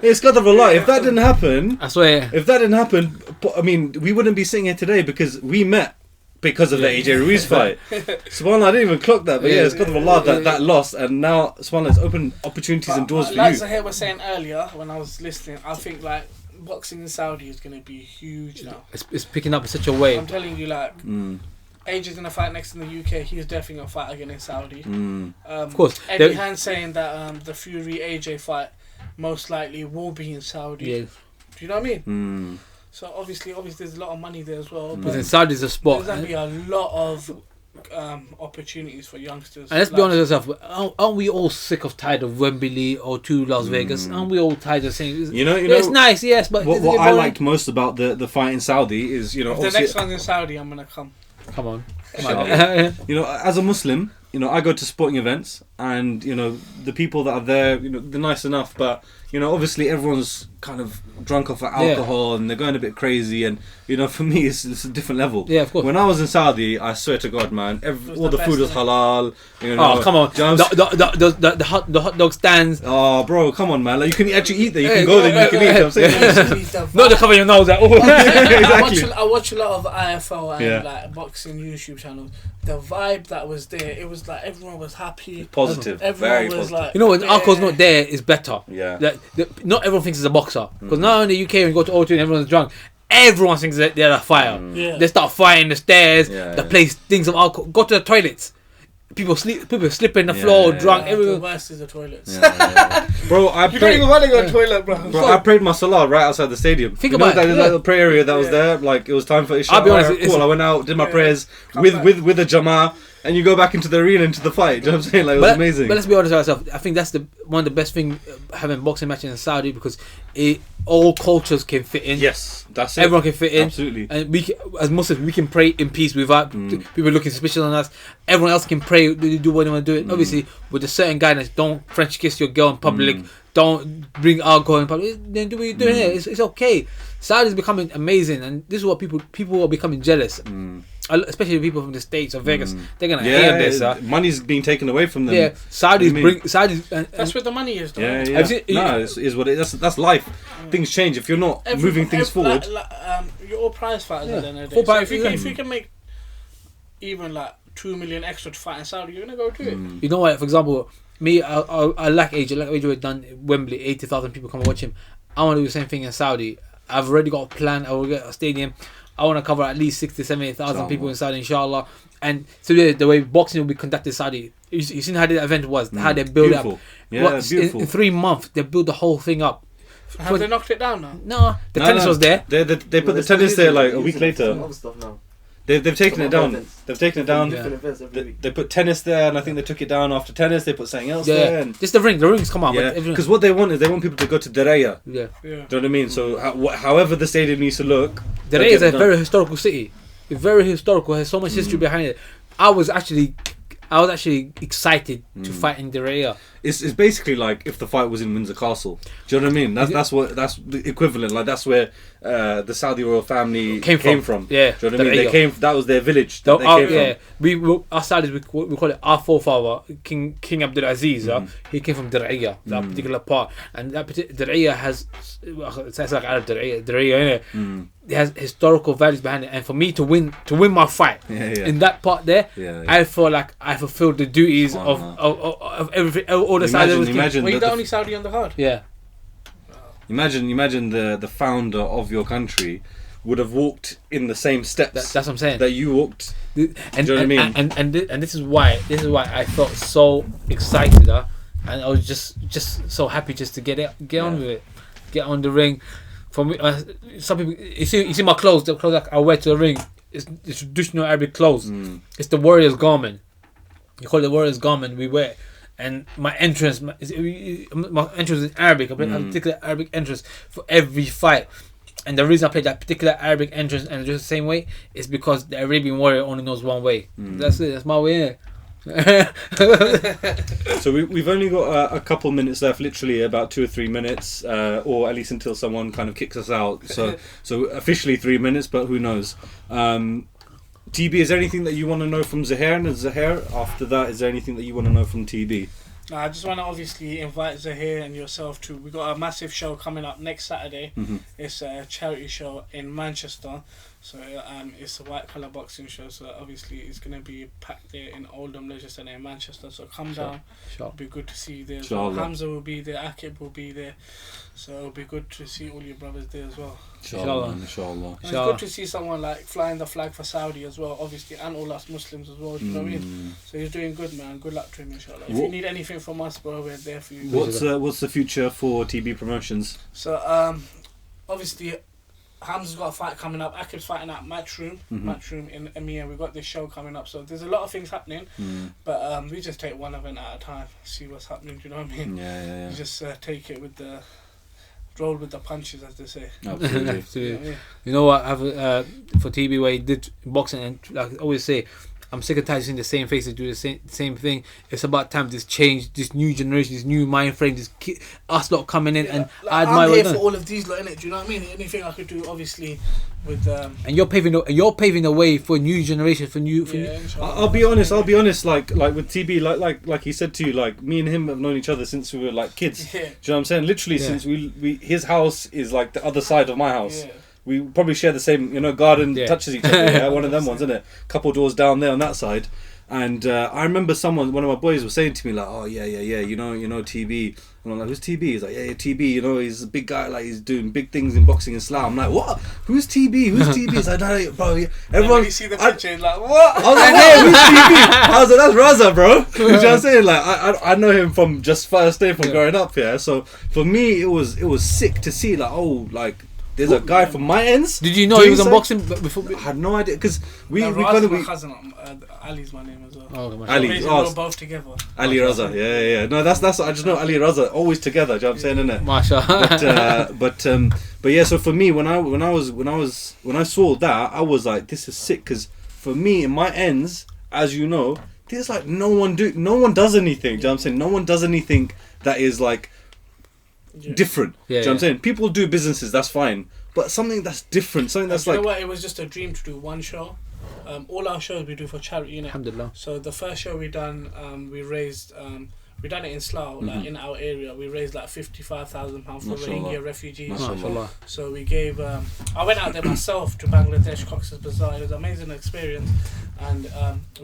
It's qadr of Allah. If that didn't happen, I swear. if that didn't happen, I mean, we wouldn't be sitting here today because we met because of the AJ Ruiz fight. SubhanAllah, I didn't even clock that, but it's qadr of Allah that lost, and now SubhanAllah, it's opened opportunities and doors for like you. Zuhayr was saying earlier when I was listening, I think like boxing in Saudi is going to be huge now. It's picking up in such a way. I'm telling you, like, AJ's going to fight next in the UK. He's definitely going to fight again in Saudi. Of course. Eddie Hearn saying that the Fury AJ fight most likely will be in Saudi. Yeah. Do you know what I mean? So obviously there's a lot of money there as well. But Because in Saudi's a spot. there's going to be a lot of opportunities for youngsters. And let's be honest with ourselves, aren't we all sick of tired of Wembley or to Las Vegas? Aren't we all tired of saying, You know, it's nice, yes, but what I liked most about the fight in Saudi is, If the next one's in Saudi, I'm going to come. Come on. As a Muslim, I go to sporting events, and the people that are there, they're nice enough, but obviously everyone's kind of drunk off of alcohol and they're going a bit crazy, and for me it's a different level. Yeah, of course. When I was in Saudi, I swear to God, man, all the food was halal. Oh, come on. The hot dog stands. Oh, bro, come on, man. Like, you can actually eat there. You can go there and you can eat. I'm saying. Not to cover your nose at all. Exactly. I watch a lot of IFL and like boxing YouTube channels. The vibe that was there, it was like everyone was happy. Positive. Everyone Very was positive. like, When alcohol's not there, it's better. Yeah. Not everyone thinks it's a boxer. Because now in the UK, when you go to O2 and everyone's drunk, everyone thinks that they're a fighter. Yeah. They start fighting the stairs, Yeah, the place stinks of alcohol. Go to the toilets. People slip on the floor, drunk. the Everyone. worst is the toilets. Bro, I You don't prayed. even want to go to the toilet, bro. I prayed my salah right outside the stadium. Think You know about that it, little prayer area that was there. Like, it was time for Isha. I'll be honest, Alright, it's- cool. I went out, did my prayers Come with back. the Jama'ah, and you go back into the arena, into the fight. Do you know what I'm saying? Like, it was amazing. But let's be honest with ourselves. I think that's one of the best things having boxing matches in Saudi because all cultures can fit in. Yes, that's it. Everyone can fit in. Absolutely. And as Muslims, we can pray in peace without people looking suspicious on us. Everyone else can pray, do what they want to do. Obviously, with a certain guidance, don't French kiss your girl in public. Don't bring alcohol in public. Then do what you're doing here. It's okay. Saudi is becoming amazing, and this is what people are becoming jealous. Especially people from the States or Vegas. They're gonna hate this. Money's being taken away from them. Yeah, Saudis bring Saudis. That's where the money is, though. Yeah. Have you seen- No, it's what that's life. Things change if you're not moving things forward. You're all prize fighters at the end of the Full day. So prize, if you can make even like 2 million extra to fight in Saudi, you're gonna go do it. You know what? For example, me, I like AJ. Like AJ had done Wembley, 80,000 people come and watch him. I want to do the same thing in Saudi. I've already got a plan. I will get a stadium. I want to cover at least 60, 70,000 people in Saudi, inshallah. And so the way boxing will be conducted in Saudi, you seen how the event was, how they build Beautiful. up. Yeah, beautiful. In 3 months, they built the whole thing up. Have they knocked it down now? No, the tennis was there. They put the tennis there like a week later. Other stuff now. They've taken it down. Events. They've taken it down. Yeah. Different events every week. They put tennis there, and I think they took it down after tennis. They put something else there. Yeah, And just the rings come on. yeah, But because what they want is they want people to go to Diriyah. yeah. Do you know what I mean? So however the stadium needs to look. The they'll is get a it done. very historical city. It's very historical. Has so much history behind it. I was actually excited to fight in Diriyah. It's basically like if the fight was in Windsor Castle. Do you know what I mean? That's the equivalent. Like that's where the Saudi royal family came from. Yeah, Do you know what I mean? Diriyah. That was their village. That they came from. Our Saudis we call it our forefather King Abdul Aziz. He came from Diriyah, that particular part, and that Diriyah has it's like Arab Diriyah, innit? It has historical values behind it, and for me to win my fight in that part there, I feel like I fulfilled the duties of everything, all the Saudis. Imagine Were you the the only Saudi on the card? Yeah. Imagine the founder of your country would have walked in the same steps. That's what I'm saying. That you walked. And, do you know what I mean? And this is why I felt so excited, and I was just so happy just to get on with it, get on the ring. For me, some people you see my clothes, the clothes that I wear to the ring. It's traditional Arabic clothes. It's the warrior's garment. You call it the warrior's garment. We wear, and my entrance is in Arabic. I play a particular Arabic entrance for every fight. And the reason I played that particular Arabic entrance and just the same way is because the Arabian Warrior only knows one way. That's it. That's my way. So we've only got a couple minutes left, literally about 2 or 3 minutes, or at least until someone kind of kicks us out. So officially 3 minutes, but who knows? TB, is there anything that you want to know from Zuhayr? And Zuhayr, after that, is there anything that you want to know from TB? I just want to obviously invite Zuhayr and yourself to. We got a massive show coming up next Saturday. It's a charity show in Manchester, so it's a white collar boxing show. So obviously it's gonna be packed there in Oldham Leisure Centre in Manchester. So come down. It'll be good to see you there. So Hamzah will be there. Akib will be there. So it'll be good to see all your brothers there as well. Inshallah. And it's good to see someone like flying the flag for Saudi as well, obviously, and all us Muslims as well. You know what I mean? So he's doing good, man. Good luck to him, inshallah. If you need anything from us, bro, we're there for you. What's the future for TB Promotions? So obviously, Hamzah's got a fight coming up. Akib's fighting at Matchroom in EMEA. We've got this show coming up. So there's a lot of things happening, but we just take one event at a time, see what's happening. Do you know what I mean? Yeah. You just take it with the roll with the punches, as they say. Absolutely. You know what? For TB, where he did boxing, and like I always say, I'm sick and tired of seeing the same faces do the same thing. It's about time this change, this new generation, this new mind frame, us lot coming in, and I admire. I'm here for all of these lot, innit? Do you know what I mean? Anything I could do, obviously, with and you're paving the way for a new generation, for new. I'll be honest. Like with TB, like he said to you, like me and him have known each other since we were like kids. Do you know what I'm saying? Literally since we his house is like the other side of my house. Yeah. We probably share the same, garden touches each other. Yeah, one of them ones, isn't it? Couple doors down there on that side. And I remember one of my boys was saying to me like, oh yeah, you know TB. And I'm like, who's TB? He's like, yeah, TB. He's a big guy. Like he's doing big things in boxing and slam. I'm like, what? Who's TB? Who's TB? He's like, no, bro. Everyone. You see the picture, he's like, what? I was like, hey, who's TB? I was like, that's Raza, bro. You know what I'm saying? Like I know him from just first day from growing up. Yeah. So for me, it was sick to see there's a guy from my ends. Did you know he was unboxing before? I had no idea because we my cousin, Ali's my name as well. Oh, Ali, we're both together. Ali Raza, yeah. No, that's I just know Ali Raza always together. Do you know what I'm saying, innit? Mashallah. But yeah. So for me, when I saw that, I was like, this is sick because for me in my ends, as you know, there's like no one does anything. Do you know what I'm saying? No one does anything that is like. Different. Do you know what I'm saying? People do businesses, that's fine. But something that's different, something that's like. You know what? It was just a dream to do one show. All our shows we do for charity, innit? Alhamdulillah. So the first show we done, we raised. We done it in Slough, like in our area. We raised like £55,000 for Rohingya refugees. Mashallah. So we gave. I went out there myself to Bangladesh, Cox's Bazar. It was an amazing experience, and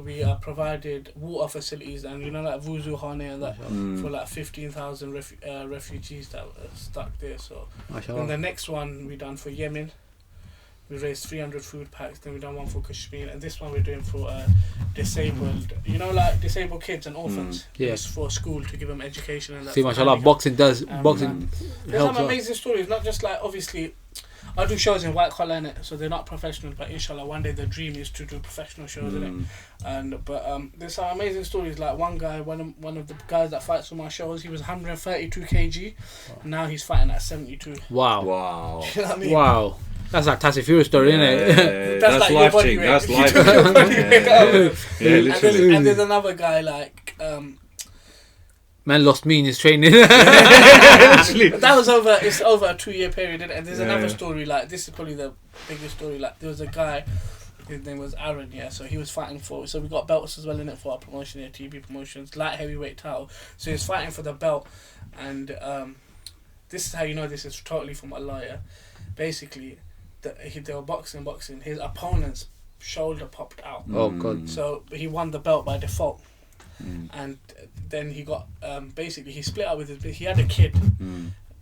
we provided water facilities and like wuzu khane and that for like 15,000 refugees that were stuck there. So and the next one we done for Yemen. We raised 300 food packs. Then we done one for Kashmir, and this one we're doing for disabled, disabled kids and orphans. It's for school to give them education and that. See, mashallah, boxing boxing. There's some amazing stories. Not just like obviously, I do shows in white collar, innit? So they're not professional, but inshallah one day the dream is to do professional shows, innit? But there's some amazing stories. Like one guy, one of the guys that fights on my shows, he was 132 kg. Now he's fighting at 72. Wow. You know what I mean? Wow. That's like Tassie Fury story, isn't it? Yeah, that's life changing. That's life changing. And there's another guy like man lost me in his training. That was over a 2-year period, and there's another story. Like this is probably the biggest story. Like there was a guy, his name was Aaron. So he was fighting for. So we got belts as well in it for our promotion here, TB Promotions, light heavyweight title. So he was fighting for the belt, and this is how you know this is totally from Allah. Yeah? Basically. They were boxing. His opponent's shoulder popped out. Oh God! So he won the belt by default, and then he got basically he split up with he had a kid,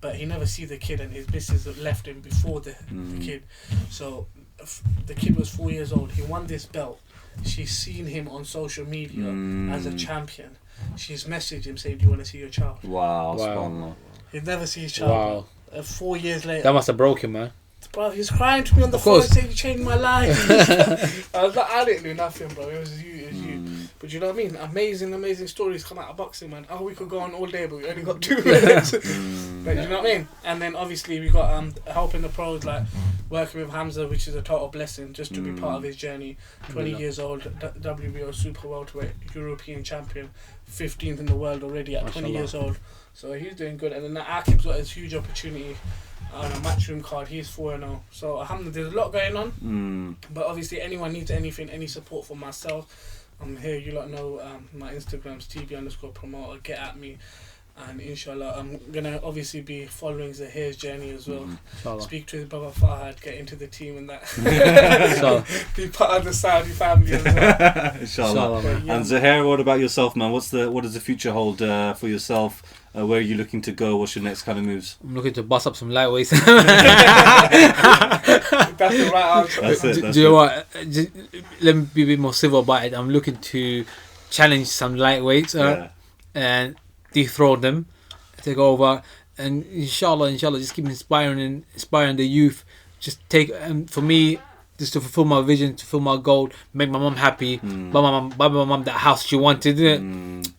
but he never see the kid, and his missus left him before the kid. So the kid was 4 years old. He won this belt. She's seen him on social media as a champion. She's messaged him saying, "Do you want to see your child?" Wow. He'd never see his child. 4 years later. That must have broke him, man. Bro, he's crying to me on the phone saying, "You changed my life." I was like, I didn't do nothing, bro. It was you. But you know what I mean? Amazing stories come out of boxing, man. Oh, we could go on all day, but we only got 2 minutes. But you know what I mean? And then obviously we got helping the pros, like working with Hamzah, which is a total blessing, just to be part of his journey. 20 years old, WBO super welterweight European champion, 15th in the world already at 20 years old. So he's doing good. And then Akib's got his huge opportunity on a matchroom card. He's 4-0. So alhamdulillah, there's a lot going on. But obviously anyone needs anything, any support from myself, I'm here. You lot know my Instagram's TB_promoter. Get at me. And inshallah, I'm going to obviously be following Zuhayr's journey as well. Speak to his brother Fahad, get into the team and that. Be part of the Saudi family as well. Inshallah. And Zuhayr, what about yourself, man? What does the future hold for yourself? Where are you looking to go? What's your next kind of moves? I'm looking to bust up some lightweights. That's the right answer. That's it. Do you know what? Just, let me be a bit more civil about it. I'm looking to challenge some lightweights and dethrone them, take over, and inshallah, just keep inspiring the youth. Just take for me, just to fulfill my vision, to fulfill my goal, make my mum happy, buy my mum that house she wanted,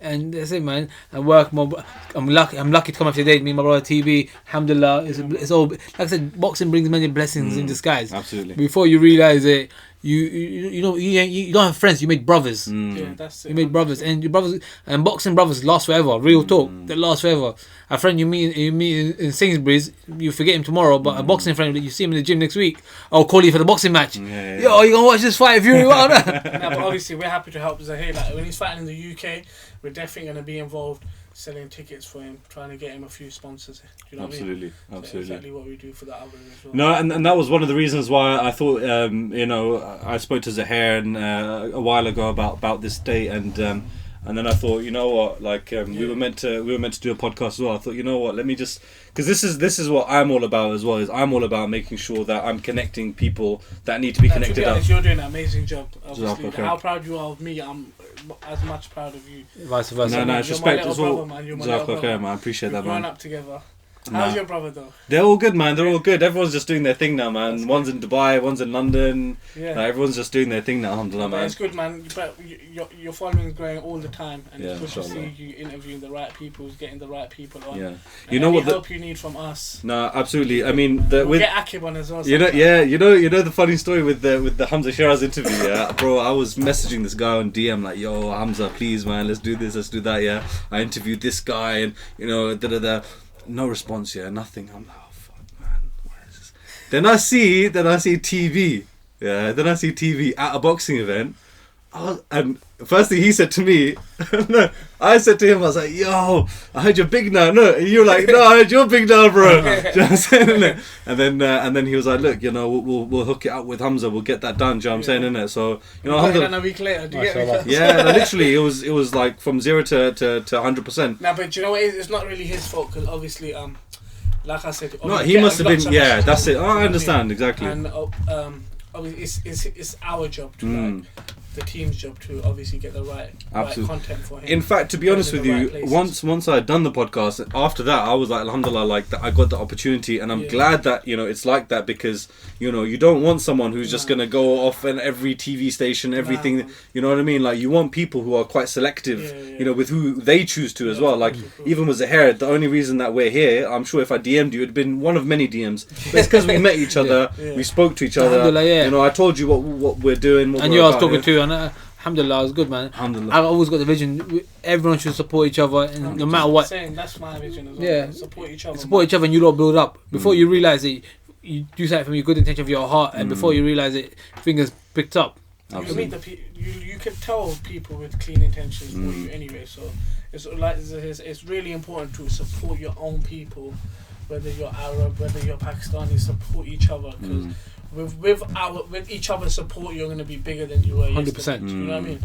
and that's it, man. And work more. I'm lucky to come up today. Me and my brother TB, alhamdulillah. It's all, like I said, boxing brings many blessings in disguise. Absolutely. Before you realize it, you don't have friends. You make brothers. Yeah, that's it. You make brothers, and your brothers and boxing brothers last forever. Real talk, they last forever. A friend you meet in Sainsbury's, you forget him tomorrow, but a boxing friend that you see him in the gym next week, I'll call you for the boxing match. Yo, you gonna watch this fight if you want? But obviously we're happy to help Zuhayr. Like when he's fighting in the UK, we're definitely gonna be involved, selling tickets for him, trying to get him a few sponsors. You know Absolutely. what I mean? So exactly what we do for the others as well. No, and that was one of the reasons why I thought, I spoke to Zuhayr a while ago about this date, and then I thought, you know what, like we were meant to do a podcast as well. I thought, you know what, let me just, because this is what I'm all about as well. Is I'm all about making sure that I'm connecting people that need to be connected. To be honest, you're doing an amazing job. Obviously, Okay. how proud you are of me, I'm as much proud of you. Vice versa. No, it's respect as well. Man. You're my little brother. Man, I appreciate that, We're man. growing up together. How's your brother though? They're all good, man. They're all good. Everyone's just doing their thing now, man. That's one's in Dubai, one's in London. Yeah. Everyone's just doing their thing now, alhamdulillah, man. It's good, man. But your following is growing all the time, and it's good to inshallah. see you interviewing the right people, getting the right people on. Yeah. You know what? Help you need from us. No, absolutely. I mean, we'll get Akib on as well. You know the funny story with the Hamzah Sheeraz interview, yeah, bro. I was messaging this guy on DM like, yo, Hamzah, please, man, let's do this, let's do that, yeah. I interviewed this guy, and no response, yeah, nothing. I'm like, oh fuck, man, where is this? Then I see TV, yeah. Then I see TV at a boxing event, and first thing he said to me, no, I said to him, I was like, yo, I heard you're big now, no, and you're like, no, I heard you're big now, bro. Do you know what I'm saying, innit? And then he was like, look, we'll hook it up with Hamzah, we'll get that done. Do you know what I'm saying, innit? So a week later, do you get me? Yeah, literally, it was like from 0 to 100%. Nah, but do you know what? It's not really his fault, because obviously, like I said, no, he must have been. Yeah, that's it. Oh, I understand exactly. And obviously, it's our job to like. The team's job to obviously get the right content for him. In fact, to be honest with you, once I had done the podcast, after that I was like, alhamdulillah, like that I got the opportunity, and I'm glad that it's like that, because you don't want someone who's just gonna go off in every TV station, everything. You know what I mean? Like you want people who are quite selective, with who they choose to as well. Like even with Zuhayr, the only reason that we're here, I'm sure if I DM'd you, it'd been one of many DMs. But it's because we met each other, we spoke to each other. I told you what we're doing, and you are talking to. And alhamdulillah, it's good, man. Alhamdulillah. I've always got the vision. Everyone should support each other, and no matter what. That's my vision as well. Yeah, support each other. Support each other, and you lot build up. Before you realise it, you do something from your good intention of your heart, and before you realise it, fingers picked up. You can tell people with clean intentions for you anyway. So it's really important to support your own people, whether you're Arab, whether you're Pakistani. Support each other, because with each other's support, you're going to be bigger than you were 100%. You know what I mean?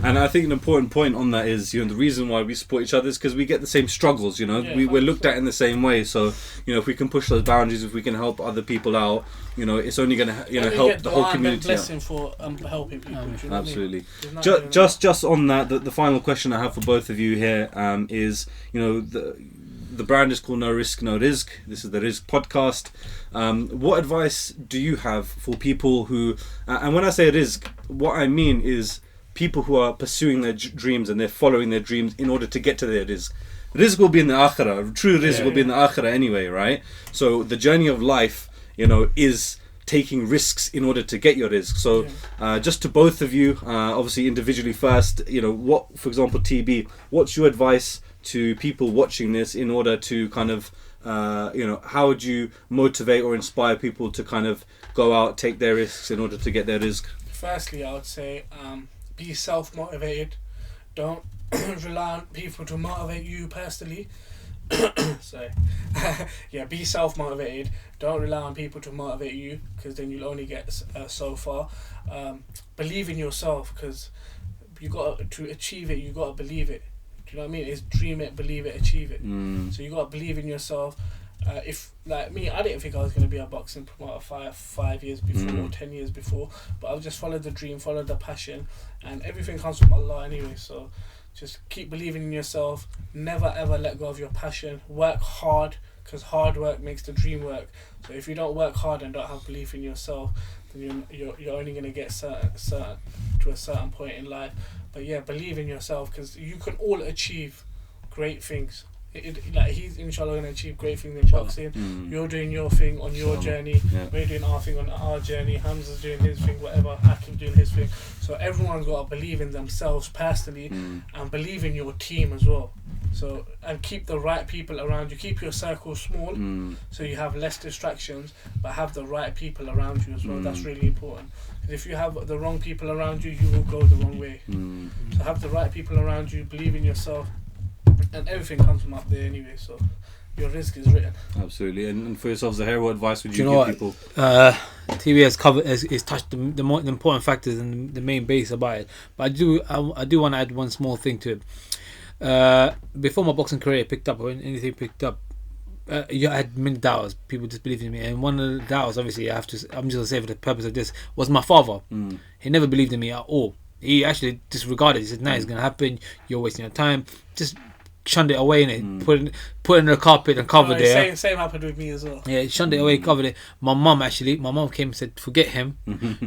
And I think an important point on that is, the reason why we support each other is because we get the same struggles. Yeah, we're looked at in the same way. So if we can push those boundaries, if we can help other people out, it's only going to help the whole community. Blessing for helping people. You know Absolutely. What I mean? Just on that, the final question I have for both of you here is, the brand is called No Risk, No Rizq. This is the Rizq Podcast. What advice do you have for people who, and when I say rizq, what I mean is people who are pursuing their dreams and they're following their dreams in order to get to their rizq. Rizq will be in the akhirah. True rizq will be in the akhirah anyway, right? So the journey of life, is taking risks in order to get your rizq. So just to both of you, obviously individually first, what, for example, TB, what's your advice to people watching this in order to kind of, how would you motivate or inspire people to kind of go out, take their risks in order to get their rizq? Firstly, I would say be self-motivated. Don't rely on people to motivate you personally. Sorry. Be self-motivated. Don't rely on people to motivate you, because then you'll only get so far. Believe in yourself, because to achieve it, you got to believe it. Do you know what I mean? It's dream it, believe it, achieve it. So you got to believe in yourself. If like me, I didn't think I was going to be a boxing promoter 5 years before or 10 years before, but I've just followed the dream, followed the passion, and everything comes from Allah anyway. So just keep believing in yourself. Never ever let go of your passion. Work hard, because hard work makes the dream work. So if you don't work hard and don't have belief in yourself, then you're only going to get certain to a certain point in life. But believe in yourself, because you can all achieve great things. He's inshallah going to achieve great things in boxing. You're doing your thing on your journey. We're doing our thing on our journey. Hamzah's doing his thing, whatever. Hakim doing his thing. So everyone's got to believe in themselves personally and believe in your team as well. So, and keep the right people around you. Keep your circle small so you have less distractions, but have the right people around you as well. That's really important. Because if you have the wrong people around you, you will go the wrong way. So have the right people around you, believe in yourself, and everything comes from up there anyway. So your rizq is written. Absolutely. And for yourself, Zuhayr, what advice would you give people? TV has covered, has touched the important factors and the main base about it. But I do want to add one small thing to it. Before my boxing career picked up, or anything picked up, I had many doubters. People disbelieved in me, and one of the doubters, obviously, I'm just gonna say for the purpose of this, was my father. He never believed in me at all. He actually disregarded it. He said, "Nah, it's gonna happen. You're wasting your time." Just shunned it away, and put it in the carpet and covered it. Same happened with me as well. Yeah, shunned it away, covered it. My mum came and said, "Forget him.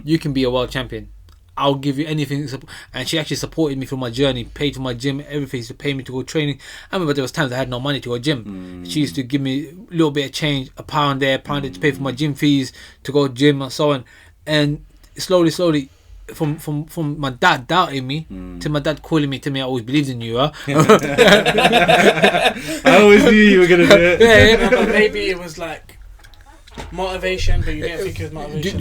You can be a world champion. I'll give you anything." And she actually supported me through my journey, paid for my gym, everything. She used to pay me to go training. I remember there was times I had no money to go gym. She used to give me a little bit of change, a pound there, to pay for my gym fees, to go gym and so on. And slowly, from my dad doubting me to my dad calling me, "I always believed in you." I always knew you were gonna do it. But maybe it was like motivation, but you didn't think it was motivation.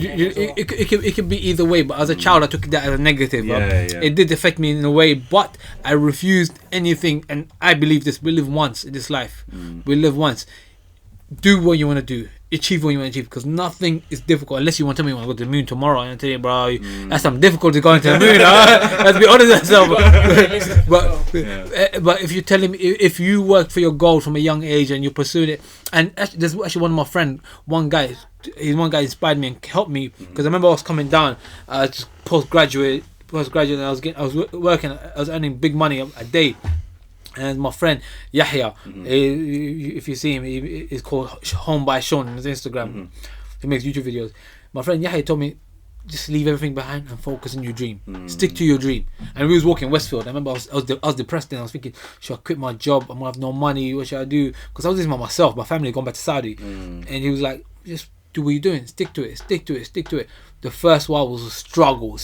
It could be either way, but as a child I took that as a negative. It did affect me in a way, but I refused anything, and I believe this: we live once in this life. We live once. Do what you want to do, achieve what you want to achieve, because nothing is difficult unless you want to tell me you want to go to the moon tomorrow. And I tell you, bro, that's something difficult to go into the moon. Let's be honest with ourselves. But if you tell him, if you work for your goal from a young age and you pursued it, and there's actually one of my friends, one guy inspired me and helped me, because I remember I was coming down, just postgraduate, and I was working, I was earning big money a day. And my friend Yahya, if you see him, he's called Home by Sean on his Instagram. He makes YouTube videos. My friend Yahya told me, just leave everything behind and focus on your dream. Stick to your dream. And we was walking Westfield. I remember I was depressed, and I was thinking, should I quit my job? I'm gonna have no money. What should I do? Because I was living by myself. My family had gone back to Saudi, and he was like, just do what you're doing. Stick to it. The first while was a struggle,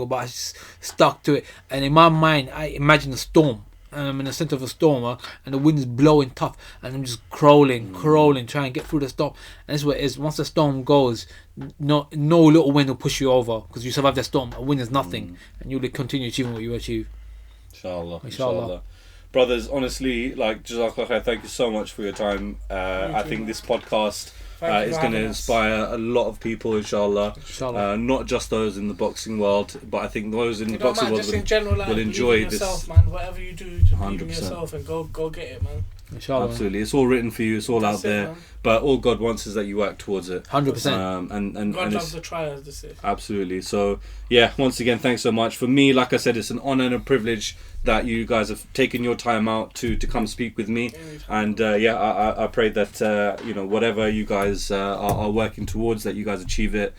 but I just stuck to it. And in my mind, I imagined a storm. And I'm in the center of a storm, and the wind is blowing tough, and I'm just crawling, trying to get through the storm. And that's what it is. Once the storm goes, no little wind will push you over, because you survive the storm. A wind is nothing, and you'll continue achieving what you achieve. Inshallah. Brothers, honestly, Jazakallah khair, thank you so much for your time. I think this podcast It's going to inspire a lot of people, inshallah. Inshallah. Not just those in the boxing world, but I think those in the boxing world in general, like, will enjoy yourself, this. man. Whatever you do, to believe in 100%. yourself and go get it, man. Inshallah. Absolutely, it's all written for you. It's all That's out there. man. But all God wants is that you work towards it. 100%. And God it's, loves the trials, this is. absolutely. So yeah, once again, thanks so much. For me, like I said, it's an honor and a privilege that you guys have taken your time out to come speak with me. And I pray that whatever you guys are working towards, that you guys achieve it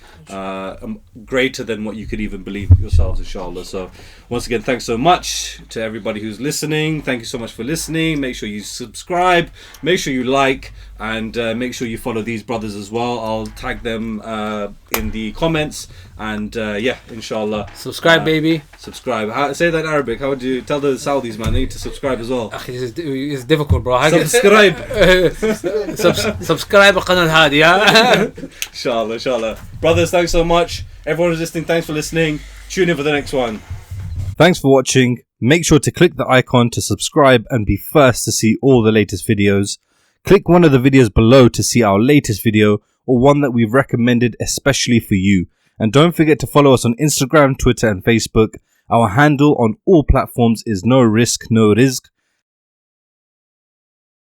greater than what you could even believe yourselves, inshallah. So once again, thanks so much to everybody who's listening. Thank you so much for listening. Make sure you subscribe, make sure you like, and make sure you follow these brothers as well. I'll tag them in the comments, and inshallah, Subscribe, baby. subscribe. Say that in Arabic. How would you tell the Saudis, man? They need to subscribe as well. It's difficult, bro. Subscribe. Subscribe القناة هذه يا. Inshallah. Brothers, thanks so much. Everyone who's listening, thanks for listening. Tune in for the next one. Thanks for watching. Make sure to click the icon to subscribe and be first to see all the latest videos. Click one of the videos below to see our latest video or one that we've recommended especially for you. And don't forget to follow us on Instagram, Twitter and Facebook. Our handle on all platforms is No Risk, No Rizq.